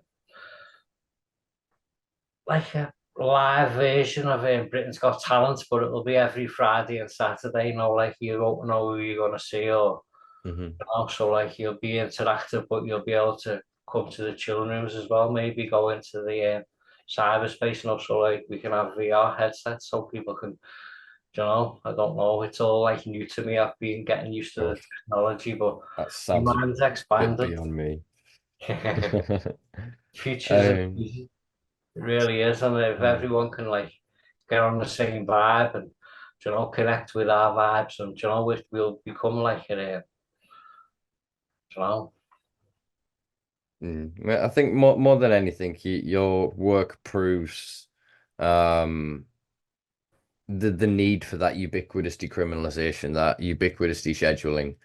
live version of Britain's Got Talent, but it'll be every Friday and Saturday. Like you don't know who you're gonna see, or Hmm. so like you'll be interactive, but you'll be able to come to the children rooms as well. Maybe go into the cyberspace, and also like we can have VR headsets so people can. I don't know. It's all like new to me. I've been getting used to God, the technology, but that my sounds a mind's bit expanded. beyond me. Future's Um, amazing. It really is, and if mm, everyone can like get on the same vibe and connect with our vibes, and we'll become like you know, I think more than anything, your work proves um the need for that ubiquitous decriminalization, that ubiquitous descheduling,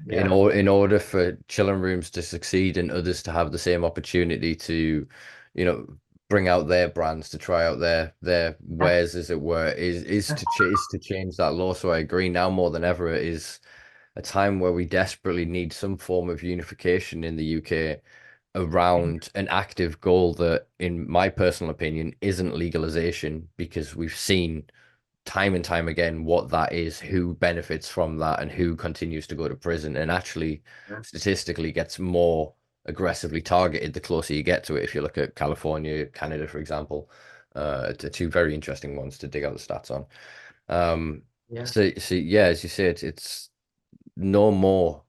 yeah, in order for children rooms to succeed and others to have the same opportunity to, you know, bring out their brands, to try out their yeah, wares, as it were, is to change that law. So I agree, now more than ever it is a time where we desperately need some form of unification in the UK around an active goal that, in my personal opinion, isn't legalization, because we've seen time and time again what that is, who benefits from that, and who continues to go to prison and actually yeah, statistically gets more aggressively targeted the closer you get to it. If you look at California, Canada, for example, two very interesting ones to dig out the stats on. Um, yeah. so yeah, as you said, it's no more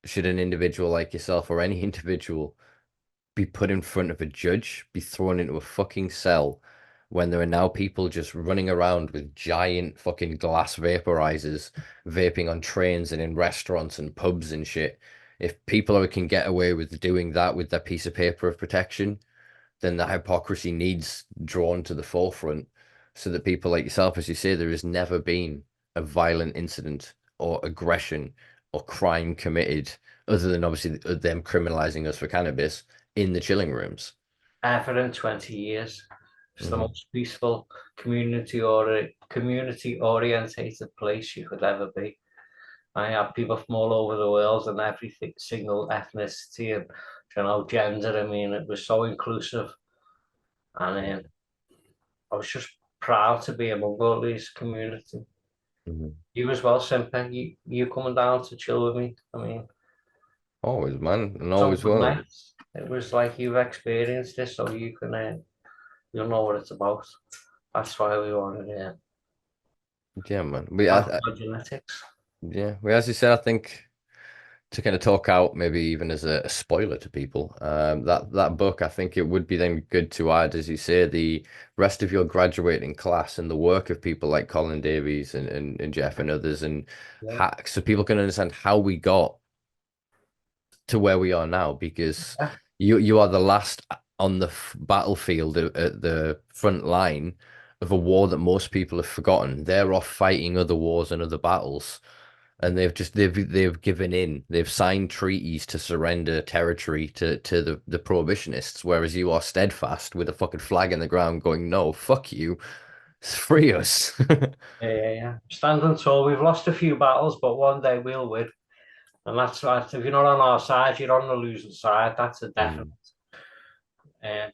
should an individual like yourself, or any individual, be put in front of a judge, be thrown into a fucking cell, when there are now people just running around with giant fucking glass vaporizers, vaping on trains and in restaurants and pubs and shit. If people can get away with doing that with their piece of paper of protection, then the hypocrisy needs drawn to the forefront, so that people like yourself, as you say, there has never been a violent incident or aggression or crime committed, other than obviously them criminalizing us for cannabis, in the chilling rooms. Ever in 20 years, it's the Hmm. most peaceful community orientated place you could ever be. I have people from all over the world and every single ethnicity and gender. I mean, it was so inclusive, and I was just proud to be among all these community. Hmm. You as well, Simpa. You coming down to chill with me. I mean, Always, man, and some always good will. nights. It was like you've experienced this, so you'll know what it's about. That's why we wanted Yeah, man. genetics. As you said, I think, to kind of talk out, maybe even as a spoiler to people, that book, I think it would be then good to add, as you say, the rest of your graduating class and the work of people like Colin Davies and Jeff and others, and Yeah, so people can understand how we got to where we are now, because yeah, you are the last on the battlefield at the front line of a war that most people have forgotten. They're off fighting other wars and other battles, and they've given in. They've signed treaties to surrender territory to the prohibitionists, whereas you are steadfast with a fucking flag in the ground, going, "No, fuck you, free us." Yeah, yeah, yeah. Standing tall. We've lost a few battles, but one day we'll win. And that's right. If you're not on our side, you're on the losing side. That's a definite. Mm, Uh,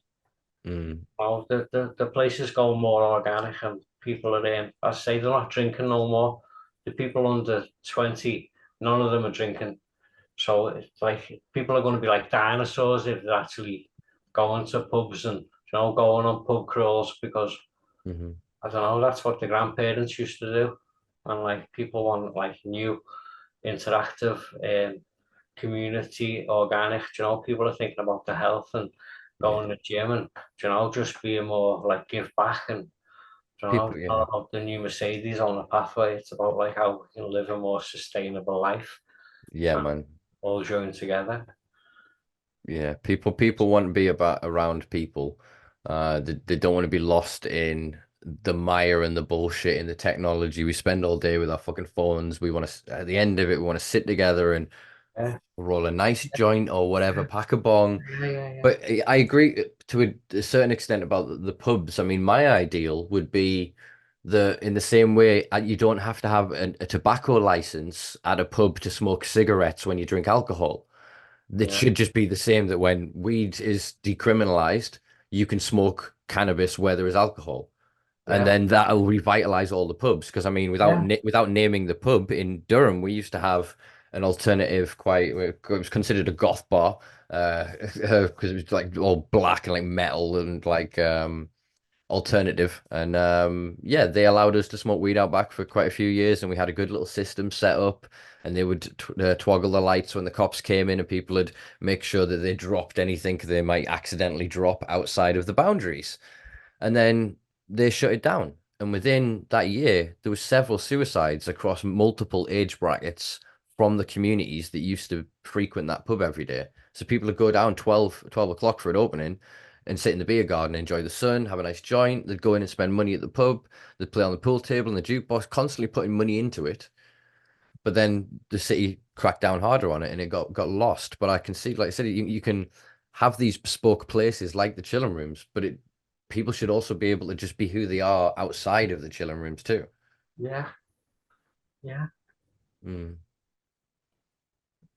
mm, the place is going more organic, and people are in. I say they're not drinking no more. The people under 20, none of them are drinking. So it's like people are going to be like dinosaurs if they're actually going to pubs and going on pub crawls because mhm. I don't know, that's what the grandparents used to do. And like people want like new interactive community organic, people are thinking about the health and Yeah, going to the gym and just being more like give back and people. it's not Yeah, about the new Mercedes on the pathway. It's about like how we can live a more sustainable life yeah, and man. all joined together. Yeah, people want to be about around people. They don't want to be lost in the mire and the bullshit and the technology. We spend all day with our fucking phones. We want to, at the end of it, we want to sit together and Yeah, roll a nice joint or whatever, pack a bong. yeah, yeah, yeah. But I agree to a certain extent about the pubs. I mean, my ideal would be in the same way you don't have to have a tobacco license at a pub to smoke cigarettes when you drink alcohol. It Yeah, should just be the same that when weed is decriminalized, you can smoke cannabis where there is alcohol. And yeah, then that'll revitalize all the pubs. Because I mean, yeah, without naming the pub in Durham, we used to have an alternative, it was considered a goth bar, because it was like all black and like metal and like alternative. And yeah, they allowed us to smoke weed out back for quite a few years, and we had a good little system set up. And they would twoggle the lights when the cops came in, and people would make sure that they dropped anything they might accidentally drop outside of the boundaries. And then they shut it down. And within that year, there was several suicides across multiple age brackets from the communities that used to frequent that pub every day. So people would go down 12 o'clock for an opening and sit in the beer garden, enjoy the sun, have a nice joint. They'd go in and spend money at the pub. They'd play on the pool table and the jukebox, constantly putting money into it. But then the city cracked down harder on it and it got lost. But I can see, like I said, you can have these bespoke places like the chilling rooms, but people should also be able to just be who they are outside of the chilling rooms too. yeah, yeah. Mm,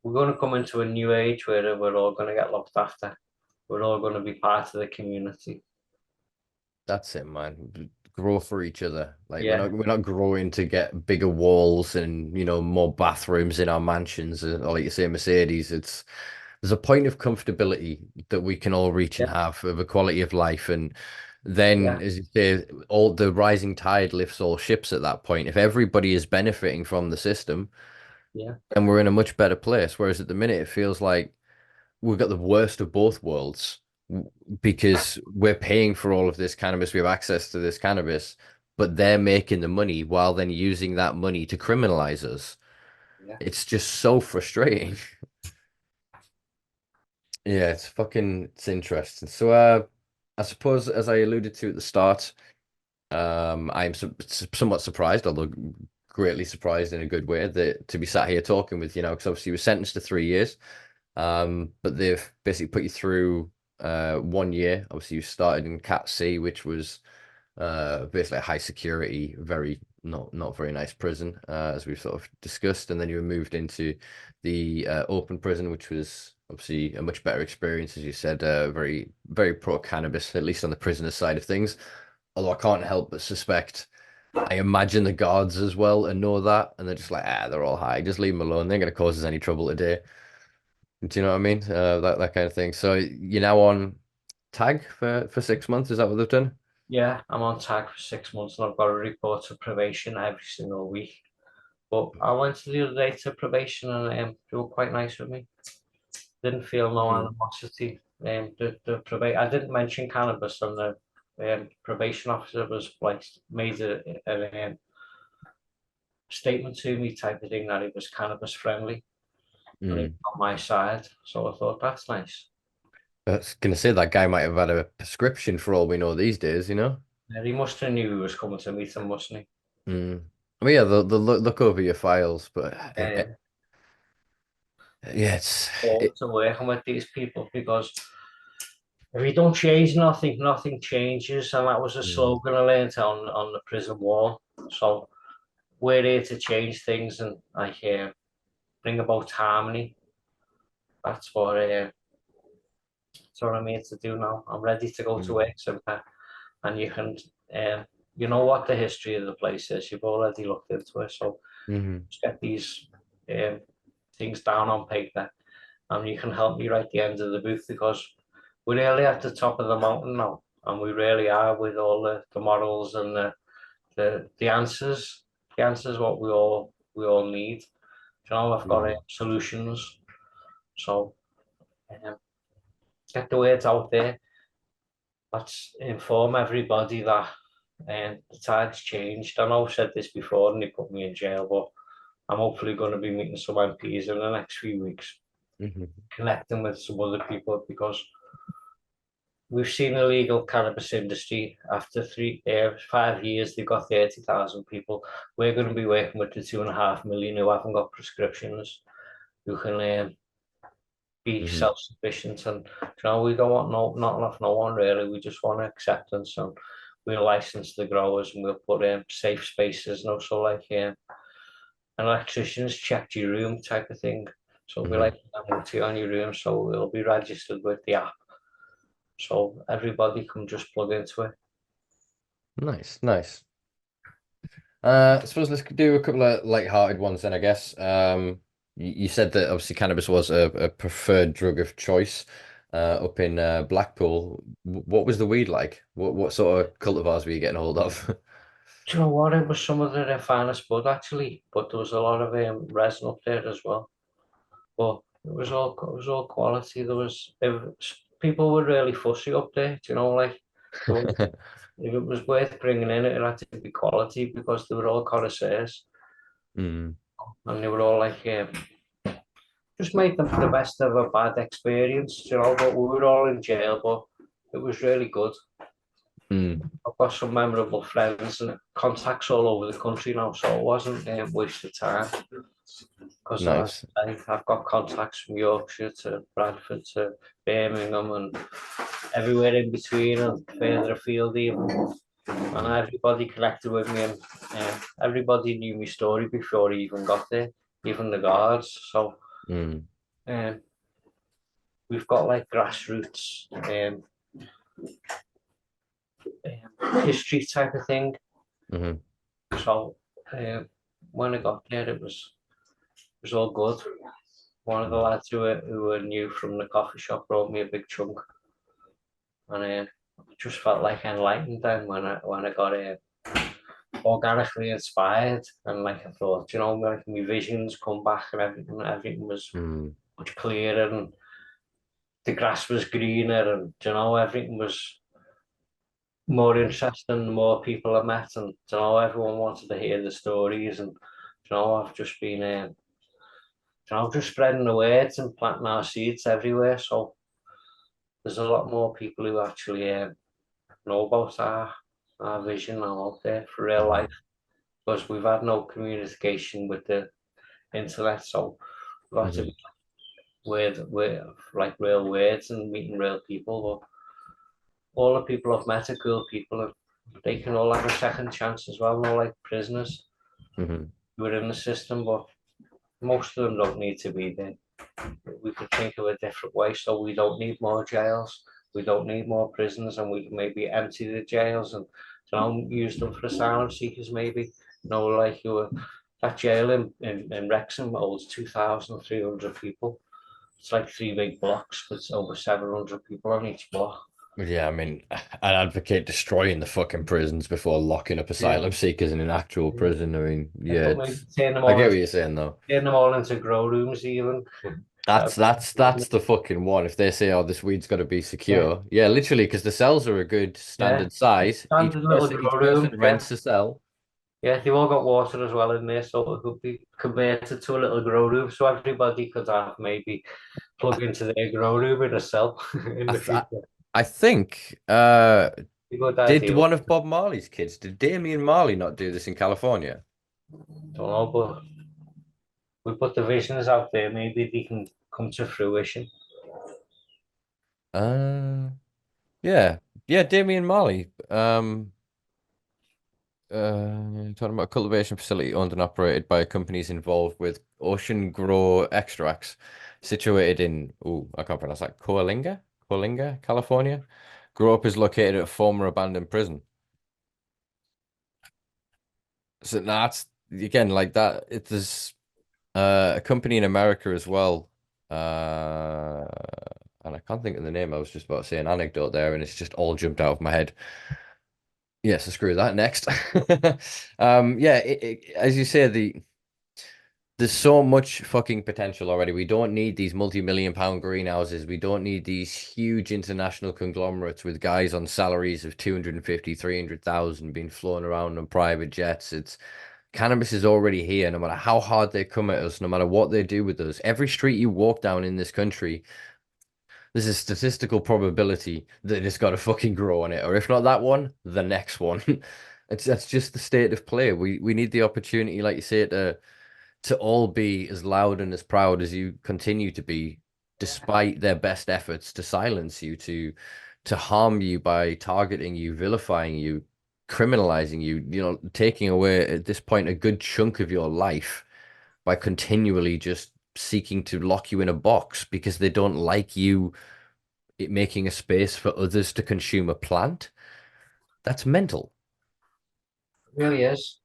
We're going to come into a new age where we're all going to get looked after. We're all going to be part of the community. that's it, man. Grow for each other. Like Yeah, we're not growing to get bigger walls and more bathrooms in our mansions or like you say, Mercedes. There's a point of comfortability that we can all reach and yeah, have of a quality of life. And then, yeah, as you say, all the rising tide lifts all ships at that point. If everybody is benefiting from the system, yeah, then we're in a much better place. Whereas at the minute, it feels like we've got the worst of both worlds because we're paying for all of this cannabis, we have access to this cannabis, but they're making the money while then using that money to criminalize us. yeah, It's just so frustrating. Yeah, it's interesting. So I suppose as I alluded to at the start, I'm somewhat surprised, although greatly surprised in a good way, that to be sat here talking with, because obviously you were sentenced to 3 years. But they've basically put you through 1 year. Obviously, you started in Cat C, which was basically a high security, very not very nice prison, as we've sort of discussed. And then you were moved into the open prison, which was obviously a much better experience, as you said, very very pro cannabis, at least on the prisoner side of things. Although I can't help but suspect. I imagine the guards as well and know that, and they're just like, they're all high. Just leave them alone. They're going to cause us any trouble today. Do you know what I mean? That kind of thing. So you're now on tag for 6 months. Is that what they've done? yeah. I'm on tag for 6 months and I've got to report to probation every single week. But I went to the other day to probation and they were quite nice with me. Didn't feel no Mm, animosity. I didn't mention cannabis and the probation officer was like made a statement to me type of thing that it was cannabis friendly and it mm. was on my side. So I thought that's nice. I was gonna say that guy might have had a prescription for all we know these days. Yeah, he must have knew he was coming to meet him, mustn't he? Mm. I mean, yeah, they'll look over your files, but Uh, yeah, to working with these people because if you don't change nothing, nothing changes, and that was a mm, slogan I learned on the prison wall. So we're here to change things and like bring about harmony. That's what I'm here to do now. I'm ready to go to mm, work, Simpa, and you can, you know what the history of the place is. You've already looked into it, so mhm, just get these um, things down on paper, and you can help me right the end of the booth because we're really at the top of the mountain now, and we really are with all the models and the answers. The answers what we all need. You know, I've got mm, solutions, so um, get the words out there. Let's inform everybody that the tide's changed. I know I've said this before and they put me in jail, but I'm hopefully going to be meeting some MPs in the next few weeks, mhm, connecting with some other people because we've seen the legal cannabis industry after 5 years, they've got 30,000 people. We're going to be working with the 2.5 million who haven't got prescriptions, who can be mhm, self-sufficient. And we don't want not off no one really. We just want acceptance, and we'll license the growers and we'll put in safe spaces. And also like an electrician's checked your room type of thing. So we mhm. like MOT on your room, so it'll be registered with the app. So everybody can just plug into it. Nice, nice. I suppose let's do a couple of light-hearted ones then, I guess. You said that obviously cannabis was a preferred drug of choice up in Blackpool. What was the weed like? What sort of cultivars were you getting hold of? Do you know what? It was some of the finest bud actually, but there was a lot of resin up there as well. But it was all quality. People were really fussy up there. Do you know, like there was, if it was worth bringing in, it had to be quality because they were all connoisseurs Mm, and they were all like, just make them the best of a bad experience. But we were all in jail, but it was really good. mm, I've got some memorable friends and contacts all over the country now, so it wasn't a waste of time. Because nice. I've got contacts from Yorkshire to Bradford to Birmingham and everywhere in between and further afield even. And everybody connected with me and everybody knew my story before he even got there, even the guards. So Mm, um, we've got like grassroots history type of thing. mhm, So um, when I got there, it was all good. One of the mm, lads who were new from the coffee shop brought me a big chunk, and just felt like enlightened then when I got organically inspired, and like I thought, like my visions come back and everything was mm, much clearer and the grass was greener and everything was more interesting. The more people I met, and everyone wanted to hear the stories, and I've just been just spreading the words and planting our seeds everywhere. So there's a lot more people who actually know about our vision now out there for real life mm, because we've had no communication with the internet, so we've had to mhm, be with like real words and meeting real people. But all the people I've met are cool people, and they can all have a second chance as well. Not like prisoners mhm, who are in the system, but most of them don't need to be there. We could think of a different way, so we don't need more jails. We don't need more prisons, and we can maybe empty the jails and use them for asylum seekers. Maybe like that jail in Wrexham holds 2,300 people. It's like three big blocks with over 700 people on each block. Yeah, I mean, I'd advocate destroying the fucking prisons before locking up Yeah, asylum seekers in an actual yeah. prison. I mean, I yeah, thought maybe I get what you're saying though. turn them all into grow rooms even. That's the fucking one. If they say, "Oh, this weed's got to be Yeah, secure," yeah, literally, because the cells are a good yeah. standard size. Standard little grow Each room. person Yeah. rents a cell. Yeah, they've all got water as well in there, so it could be converted to a little grow room, so everybody could have maybe plug into their grow room in a cell in I the th I, future. I think A good did idea. one of Bob Marley's kids, did Damian Marley not do this in California? Don't know, but we put the visions out there. Maybe they can come to fruition. Uh, yeah, yeah, Damien Marley. Talking about a cultivation facility owned and operated by companies involved with Ocean Grow Extracts, situated in, I can't pronounce that, Coalinga, California. Grow Up is located at a former abandoned prison. So that's again like that. There's a company in America as well. Uh, and I can't think of the name. I was just about to say an anecdote there, and it's just all jumped out of my head. Yeah, so screw that. Next. Yeah, as you say, there's so much fucking potential already. We don't need these multi-million pound greenhouses. We don't need these huge international conglomerates with guys on salaries of 250, 300,000 being flown around on private jets. It's cannabis is already here, no matter how hard they come at us, no matter what they do with us. Every street you walk down in this country, there's a statistical probability that it's got a fucking grow on it, or if not that one, the next one. That's just the state of play. We need the opportunity, like you say, to all be as loud and as proud as you continue to be, despite their best efforts to silence you, to harm you by targeting you, vilifying you, criminalizing you, taking away at this point a good chunk of your life by continually just seeking to lock you in a box because they don't like you making a space for others to consume a plant. That's mental. It really is.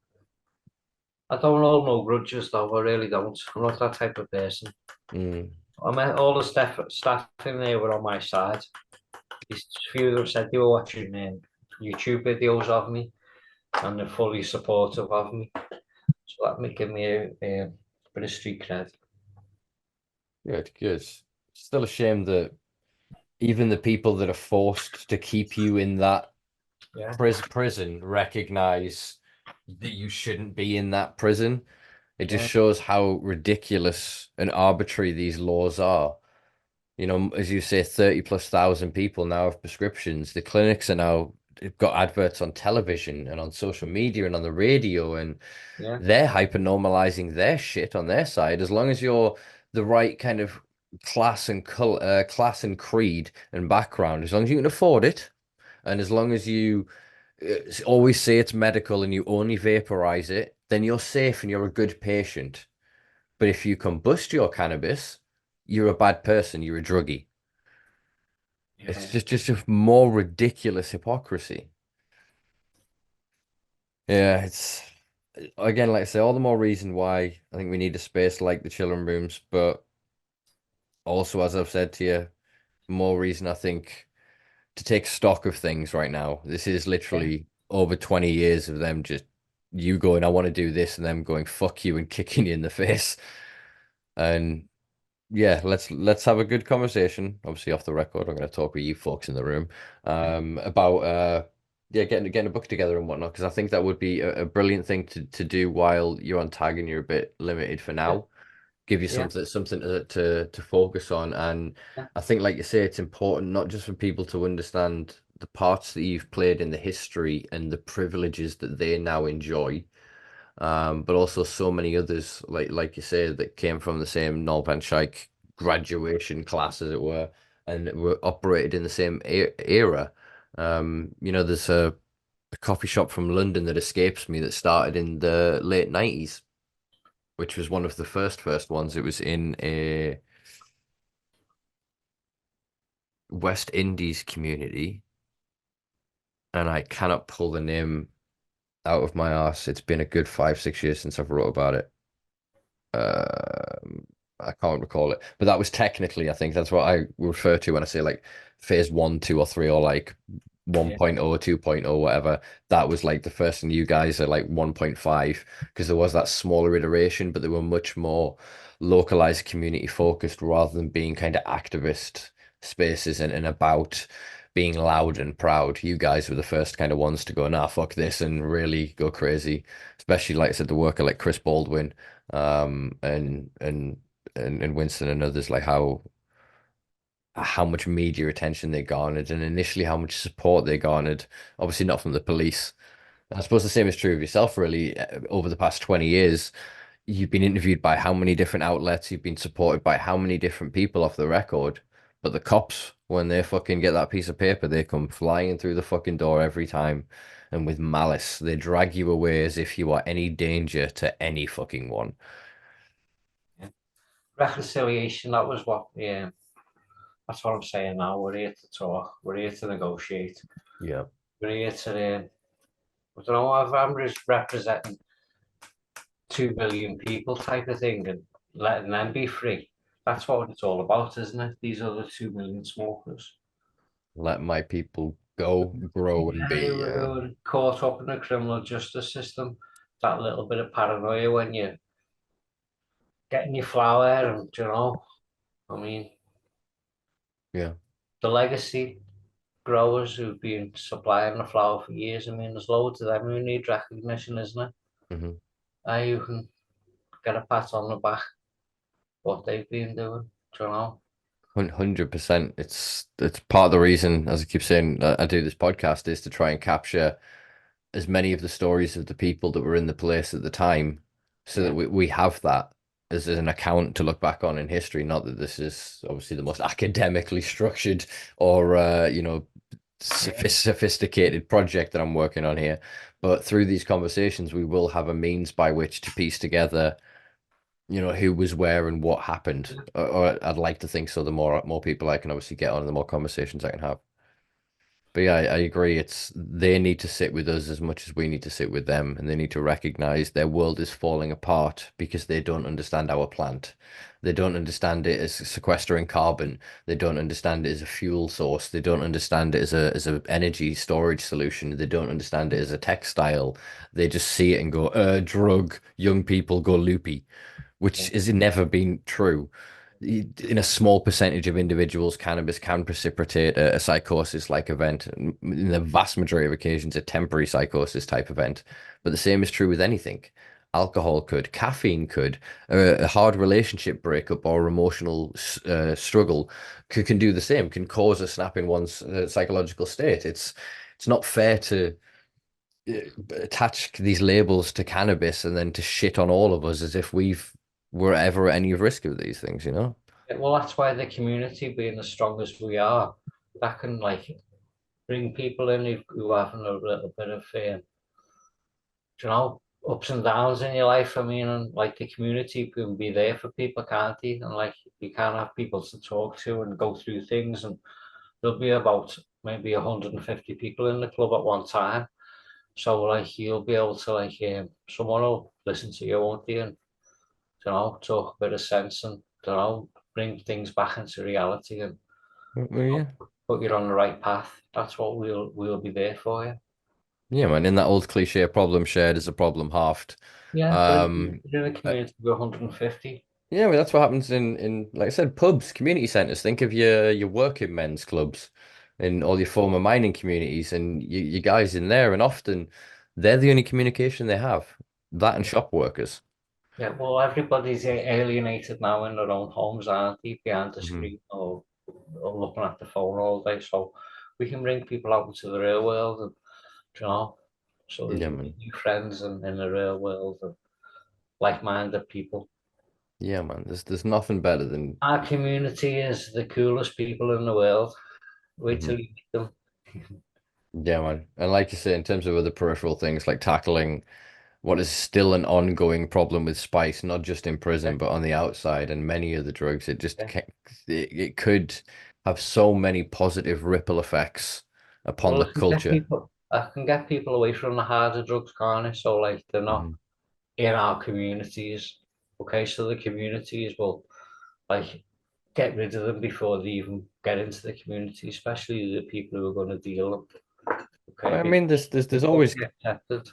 I don't hold no grudges though. I really don't. I'm not that type of person. Mm. I met all the staff in there were on my side. These few of them said they were watching YouTube videos of me and they're fully supportive of me. So that may give me a bit of street cred. Good, good. Still a shame that even the people that are forced to keep you in that Yeah, prison recognize that you shouldn't be in that prison. It just yeah, shows how ridiculous and arbitrary these laws are. As you say, 30 plus thousand people now have prescriptions. The clinics are now they've got adverts on television and on social media and on the radio, and yeah, they're hyper normalizing their shit on their side. As long as you're the right kind of class and creed and background, as long as you can afford it, and as long as you always say it's medical and you only vaporize it, then you're safe and you're a good patient. But if you combust your cannabis, you're a bad person, you're a druggie. It's yeah. just a more ridiculous hypocrisy. Yeah, it's again, like I say, all the more reason why I think we need a space like the Chillin Rooms, but also, as I've said to you, more reason I think to take stock of things right now. This is Yeah. literally over 20 years of them just you going, I want to do this, and them going, fuck you, and kicking you in the face. And yeah, let's have a good conversation. Obviously, off the record, I'm going to talk with you folks in the room about yeah, getting a book together and whatnot, because I think that would be a brilliant thing to do while you're on tag and you're a bit limited for Yeah, now. Give you yeah, something to focus on. And yeah, I think, like you say, it's important not just for people to understand the parts that you've played in the history and the privileges that they now enjoy, but also so many others, like you say, that came from the same Noel Van Schaik graduation class, as it were, and were operated in the same era. There's a coffee shop from London that escapes me that started in the late 90s, which was one of the first ones. It was in a West Indies community, and I cannot pull the name out of my arse. It's been a good 5, 6 years since I've wrote about it. I can't recall it, but that was technically, I think that's what I refer to when I say like phase one, two, or three, or like yeah, 1.0 or 2.0, whatever. That was like the first, and you guys are like 1.5 because there was that smaller iteration, but they were much more localized, community focused rather than being kind of activist spaces and about being loud and proud. You guys were the first kind of ones to go, nah, fuck this, and really go crazy. Especially, like I said, the worker like Chris Baldwin and Winston and others, like how much media attention they garnered and initially how much support they garnered. Obviously not from the police, I suppose the same is true of yourself, really. Over the past 20 years, you've been interviewed by how many different outlets, you've been supported by how many different people off the record. But the cops, when they fucking get that piece of paper, they come flying through the fucking door every time. And with malice, they drag you away as if you are any danger to any fucking one. Yeah. Reconciliation, that was what, yeah, that's what I'm saying now. We're here to talk, we're here to negotiate, Yeah. we're here to, I don't know, if I'm just representing 2 billion people type of thing and letting them be free. That's what it's all about, isn't it? These are the 2 million smokers. Let my people go, grow, and Yeah, be. Yeah. we're caught up in the criminal justice system. That little bit of paranoia when you're getting your flower, and I mean, Yeah. the legacy growers who've been supplying the flower for years. I mean, there's loads of them who need recognition, isn't it? Hmm. You can get a pat on the back what they've been doing. Do you know? 100%. It's part of the reason, as I keep saying, I do this podcast is to try and capture as many of the stories of the people that were in the place at the time so that Yeah. we have that as an account to look back on in history. Not that this is obviously the most academically structured or Yeah. sophisticated project that I'm working on here, but through these conversations, we will have a means by which to piece together, who was where and what happened. Or I'd like to think so. The more people I can obviously get on, the more conversations I can have. But yeah, I agree. They need to sit with us as much as we need to sit with them, and they need to recognize their world is falling apart because they don't understand our plant. They don't understand it as sequestering carbon. They don't understand it as a fuel source. They don't understand it as a energy storage solution. They don't understand it as a textile. They just see it and go, drug, young people go loopy, which Yeah. has never been true. In a small percentage of individuals, cannabis can precipitate a psychosis-like event. In the vast majority of occasions, a temporary psychosis type event. But the same is true with anything. Alcohol could, caffeine could, a hard relationship breakup or emotional struggle can do the same, can cause a snap in one's psychological state. It's not fair to uh, attach these labels to cannabis and then to shit on all of us as if were ever at any risk of these things, you know? Yeah, well, that's why the community, being as strong as we are, that can like bring people in who having a little bit of, ups and downs in your life. I mean, and like the community can be there for people, can't they? And like you can have people to talk to and go through things, and there'll be about maybe 150 people in the club at one time. So like you'll be able to like someone will listen to you, won't they? And talk a bit of sense and bring things back into reality and Well, yeah. put you on the right path. That's what we'll be there for you. Yeah, man. In that old cliche, problem shared is a problem halved. Yeah, but Um, you're in a uh, community of 150. yeah, well, that's what happens in like I said, pubs, community centers. Think of your working men's clubs in all your former mining communities, and you guys in there, and often they're the only communication they have. That and shop workers. Yeah, well, everybody's alienated now in their own homes, aren't they? Behind the Hmm. screen or looking at the phone all day. So we can bring people out into the real world, and you know, so that Yeah, you man. make new friends in the real world and like-minded people. Yeah, man. There's nothing better than. Our community is the coolest people in the world. Wait Mhm. till you meet them. Yeah, man. And like you say, in terms of other peripheral things like tackling what is still an ongoing problem with spice, not just in Yeah, prison, but on the outside and many of the drugs, yeah. it could have so many positive ripple effects upon Well, the culture. I can get people away from the harder drugs, can't I? So like they're not Mhm. in our communities. Okay, so the communities will like get rid of them before they even get into the community, especially the people who are going to deal them. Okay, Well, I mean, because they there's won't always be accepted.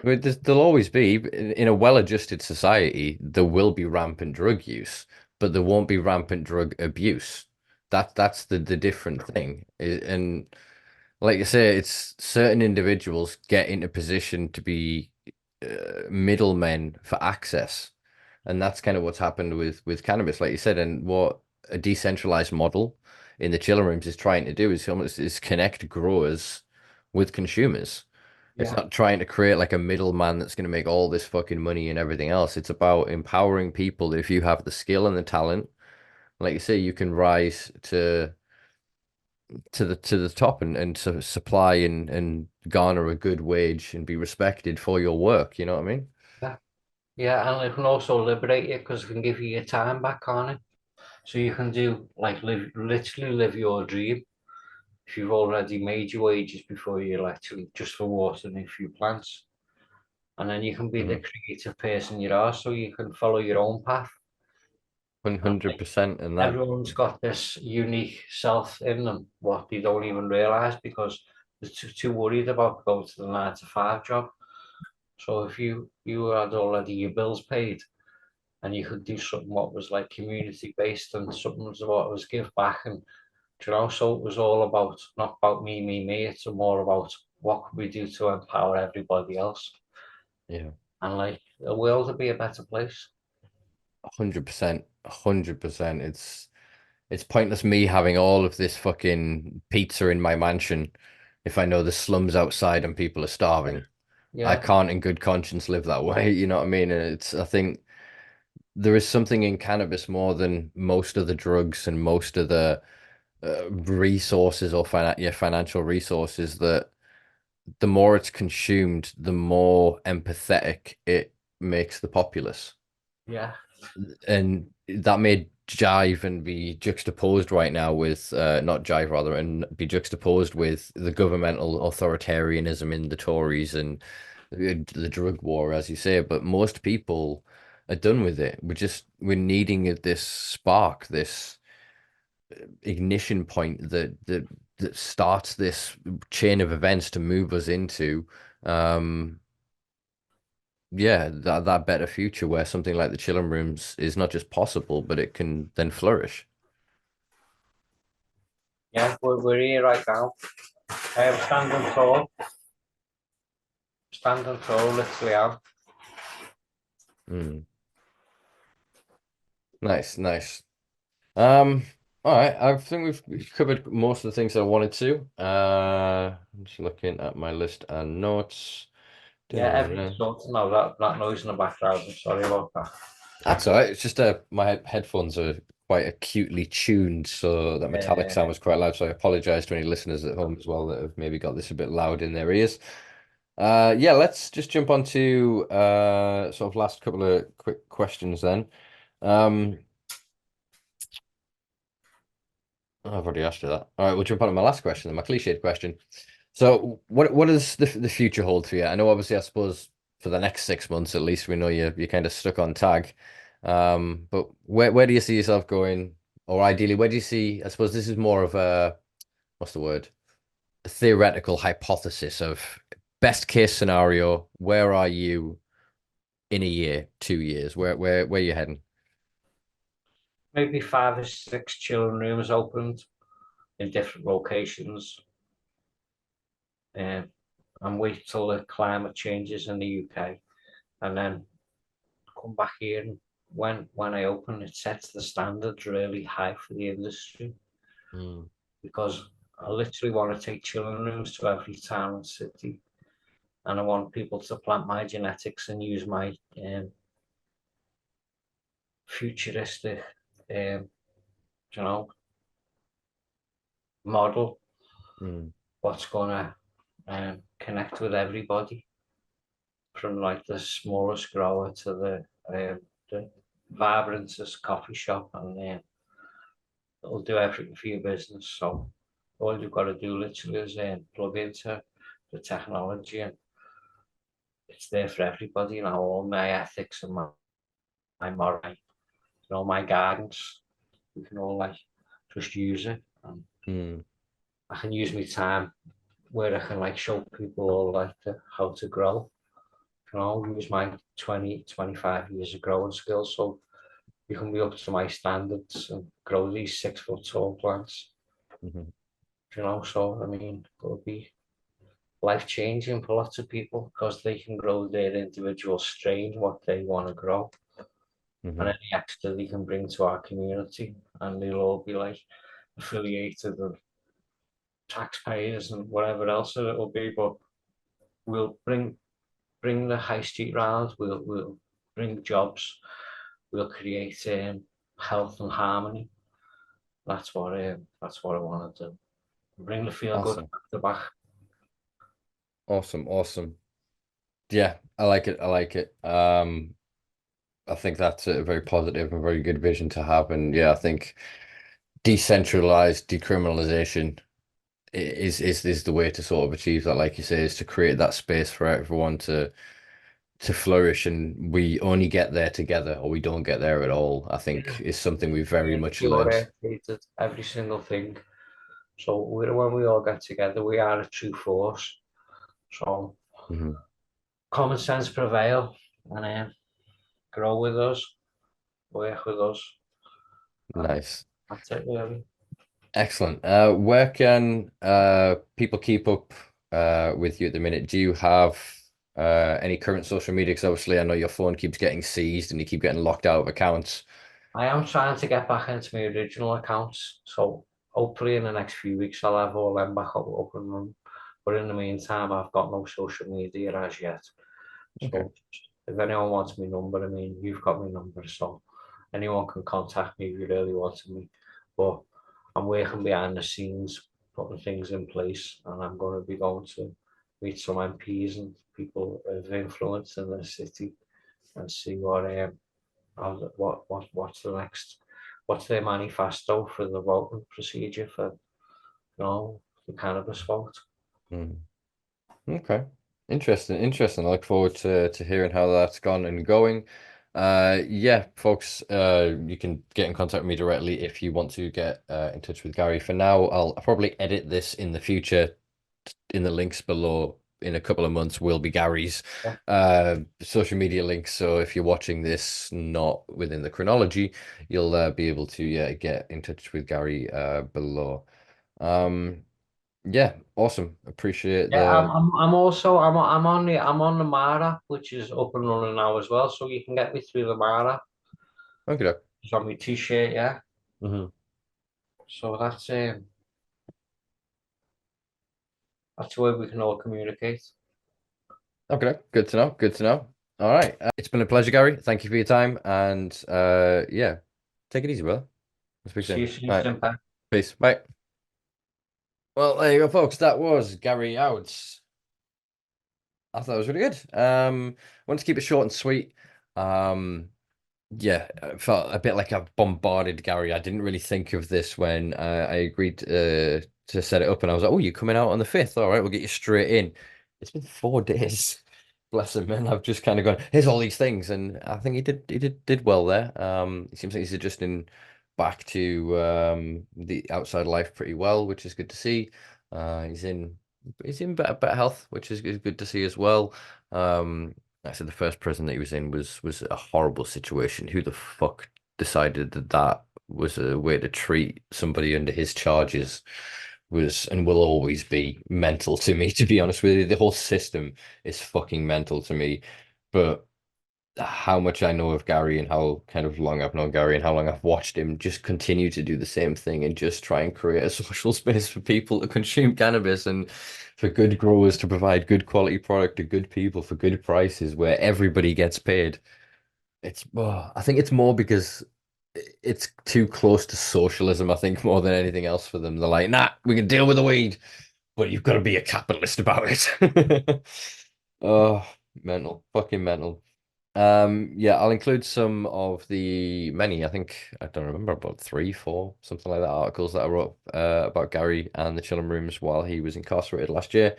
there'll always be in a well-adjusted society, there will be rampant drug use, but there won't be rampant drug abuse. That's the different thing. And like I say, it's certain individuals get into position to be middlemen for access, and that's kind of what's happened with cannabis, like you said, and what a decentralized model in the chiller rooms is trying to do is almost is connect growers with consumers. It's Yeah, not trying to create like a middleman that's going to make all this fucking money and everything else. It's about empowering people that if you have the skill and the talent, like you say, you can rise to the top and supply and garner a good wage and be respected for your work. You know what I mean? yeah, yeah, and it can also liberate you because it can give you your time back on it. So you can do like literally live your dream if you've already made your wages before you're actually just for watering a few plants. And then you can be the Mhm. creative person you are, so you can follow your own path. And 100%. And that, everyone's got this unique self in them, what they don't even realize because they're too worried about going to the 9 to 5 job. So if you had already your bills paid and you could do something what was like community based and something was what was give back and so it was all about not about me. It's more about what can we do to empower everybody else yeah, and like the world to be a better place. 100%, 100%. It's pointless me having all of this fucking pizza in my mansion if I know the slums outside and people are starving. I Yeah, can't in good conscience live that way, you know what I mean? And I think there is something in cannabis more than most of the drugs and most of the resources or financial resources that the more it's consumed, the more empathetic it makes the populace. yeah, And that may jive and be juxtaposed right now with not jive rather and be juxtaposed with the governmental authoritarianism in the Tories and the drug war, as you say. But most people are done with it. We're needing this spark, this ignition point that starts this chain of events to move us into um yeah, that better future where something like the Chillin Rooms is not just possible, but it can then flourish. yeah. We're here right now. I am standing tall, literally. Am. Mm. Nice, nice. Um, all right. I think we've covered most of the things I wanted to. I'm just looking at my list and notes. Yeah, everything's Da-da-da-da. sorted now. That noise in the background. I'm sorry about that. That's all right. It's just my headphones are quite acutely tuned, so that metallic sound Uh, was quite loud. So I apologize to any listeners at home as well that have maybe got this a bit loud in their ears. Yeah, let's just jump on to sort of last couple of quick questions then. Um, I've already asked you that. All right, we'll jump on to my last question, then my cliched question. So, what does the future hold for you? I know, obviously, I suppose for the next 6 months at least, we know you're kind of stuck on tag. But where do you see yourself going, or ideally, where do you see? I suppose this is more of a what's the word? A theoretical hypothesis of best case scenario. Where are you in a year, 2 years? Where you heading? maybe 5 or 6 children rooms opened in different locations. Um, and wait till the climate changes in the UK, and then come back here. And when I open, it sets the standards really high for the industry Mm, because I literally want to take children rooms to every town and city, and I want people to plant my genetics and use my futuristic, um, you know, model. mm, What's gonna connect with everybody, from like the smallest grower to the vibrantest coffee shop, and it'll do everything for your business. So all you've got to do literally is plug into the technology, and it's there for everybody. All my ethics and my moral, my guidance, we can all like just use it. And mm, I can use my time where I can like show people all like how to grow. Use my 20, 25 years of growing skills so you can be up to my standards and grow these 6 foot tall plants. mhm, So I mean, it'll be life changing for lots of people because they can grow their individual strain, what they want to grow, and mhm, any extra they can bring to our community, and they'll all be like affiliated with taxpayers and whatever else it will be. But we'll bring the high street round. We'll bring jobs. We'll create health and harmony. That's what I want to do. Bring the feel good Awesome. back to back. Awesome. Awesome. Yeah, I like it. I like it. I think that's a very positive and very good vision to have. And yeah, I think decentralized decriminalization is the way to sort of achieve that. Like you say, is to create that space for everyone to flourish, and we only get there together, or we don't get there at all. I think is something we very much Community learned. orientated, every single thing. So when we all get together, we are a true force. So Mhm. common sense prevail and grow with us, work with us, and Nice. that's it really. Excellent. Where can people keep up with you at the minute? Do you have any current social media? Because obviously I know your phone keeps getting seized and you keep getting locked out of accounts. I am trying to get back into my original accounts, so hopefully in the next few weeks I'll have all them back up and running. But in the meantime, I've got no social media as yet. Okay. So if anyone wants my number, I mean, you've got my number, so anyone can contact me if you really want me. But I'm working behind the scenes, putting things in place, and I'm going to be going to meet some MPs and people of influence in the city and see what's the next, what's their manifesto for the voting procedure for, the cannabis vote. Mm. Okay. Interesting, interesting. I look forward to hearing how that's gone and going. Yeah, folks, you can get in contact with me directly if you want to get in touch with Gary. For now, I'll probably edit this in the future in the links below. In a couple of months will be Gary's Yeah, social media links. So if you're watching this not within the chronology, you'll be able to get in touch with Gary below. Um, yeah, awesome. Appreciate yeah. I'm the I'm I'm also I'm on the Mara, which is up and running now as well. So you can get me through the Mara. okay. It's on my t-shirt, yeah. Mm-hmm. So that's the way we can all communicate. Okay, good to know. Good to know. All right. It's been a pleasure, Gary. Thank you for your time. And yeah, take it easy, brother. We'll speak See you soon. soon, All right. Simpa. Peace. Bye. Well, there you go, folks. That was Gary Youds. I thought it was really good. Want to keep it short and sweet. Um, Yeah, it felt a bit like I bombarded Gary. I didn't really think of this when I agreed to set it up, and I was like, "Oh, you're coming out on the 5th. All right, we'll get you straight in." It's been 4 days, bless him, man. I've just kind of gone, "Here's all these things," and I think he did well there. It seems like he's adjusting back to the outside life pretty well, which is good to see. He's in better health, which is good to see as well. I said the first prison that he was in was a horrible situation. Who the fuck decided that that was a way to treat somebody under his charges was and will always be mental to me, to be honest with you. The whole system is fucking mental to me. But how much I know of Gary and how kind of long I've known Gary and how long I've watched him just continue to do the same thing and just try and create a social space for people to consume cannabis and for good growers to provide good quality product to good people for good prices where everybody gets paid. I think it's more because it's too close to socialism, I think, more than anything else for them. They're like, nah, we can deal with the weed, but you've got to be a capitalist about it. Oh, mental, fucking mental. Yeah, I'll include some of the many, I think, I don't remember, about three, four, something like that, articles that I wrote about Gary and the Chillin Rooms while he was incarcerated last year.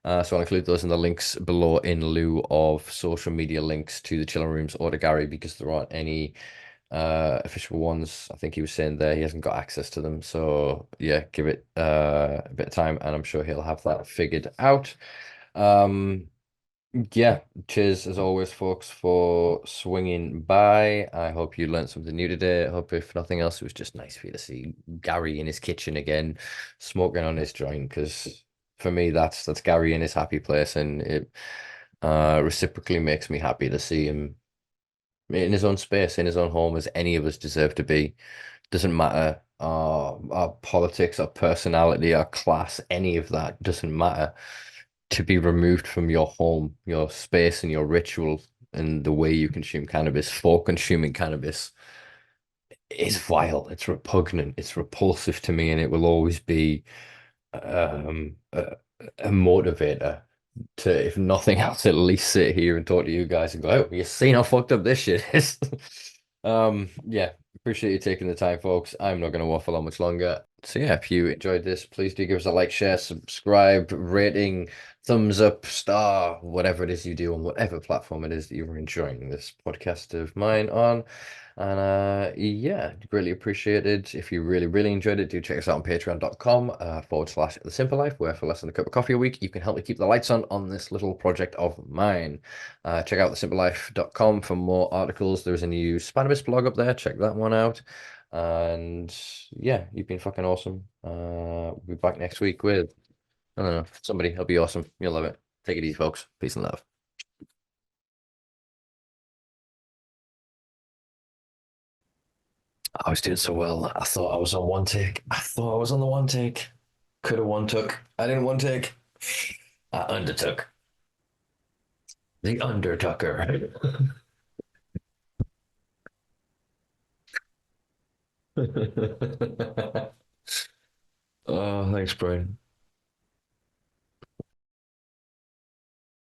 So I'll include those in the links below in lieu of social media links to the Chillin Rooms or to Gary because there aren't any official ones. I think he was saying there he hasn't got access to them. So yeah, give it a bit of time and I'm sure he'll have that figured out. Um, yeah, cheers as always, folks, for swinging by. I hope you learned something new today. I hope, if nothing else, it was just nice for you to see Gary in his kitchen again, smoking on his joint. Because for me, that's Gary in his happy place, and it reciprocally makes me happy to see him in his own space, in his own home, as any of us deserve to be. Doesn't matter our politics, our personality, our class, any of that doesn't matter to be removed from your home, your space, and your ritual, and the way you consume cannabis for consuming cannabis is vile. It's repugnant. It's repulsive to me, and it will always be a motivator to, if nothing else, at least sit here and talk to you guys and go, "Oh, you seen how fucked up this shit is." Yeah, appreciate you taking the time, folks. I'm not going to waffle on much longer. So yeah, if you enjoyed this, please do give us a like, share, subscribe, rating, thumbs up, star, whatever it is you do on whatever platform it is that you're enjoying this podcast of mine on. And yeah, greatly appreciated. If you really, really enjoyed it, do check us out on patreon.com /the Simpa Life, where for less than a cup of coffee a week, you can help me keep the lights on this little project of mine. Check out thesimpalife.com for more articles. There's a new Spannabis blog up there. Check that one out. And yeah, you've been fucking awesome. We'll be back next week with, I don't know, somebody. It'll be awesome. You'll love it. Take it easy, folks. Peace and love. I was doing so well. I thought I was on one take. I thought I was on the one take. Could have one took. I didn't one take. I undertook. The undertucker. Oh, thanks, Brian.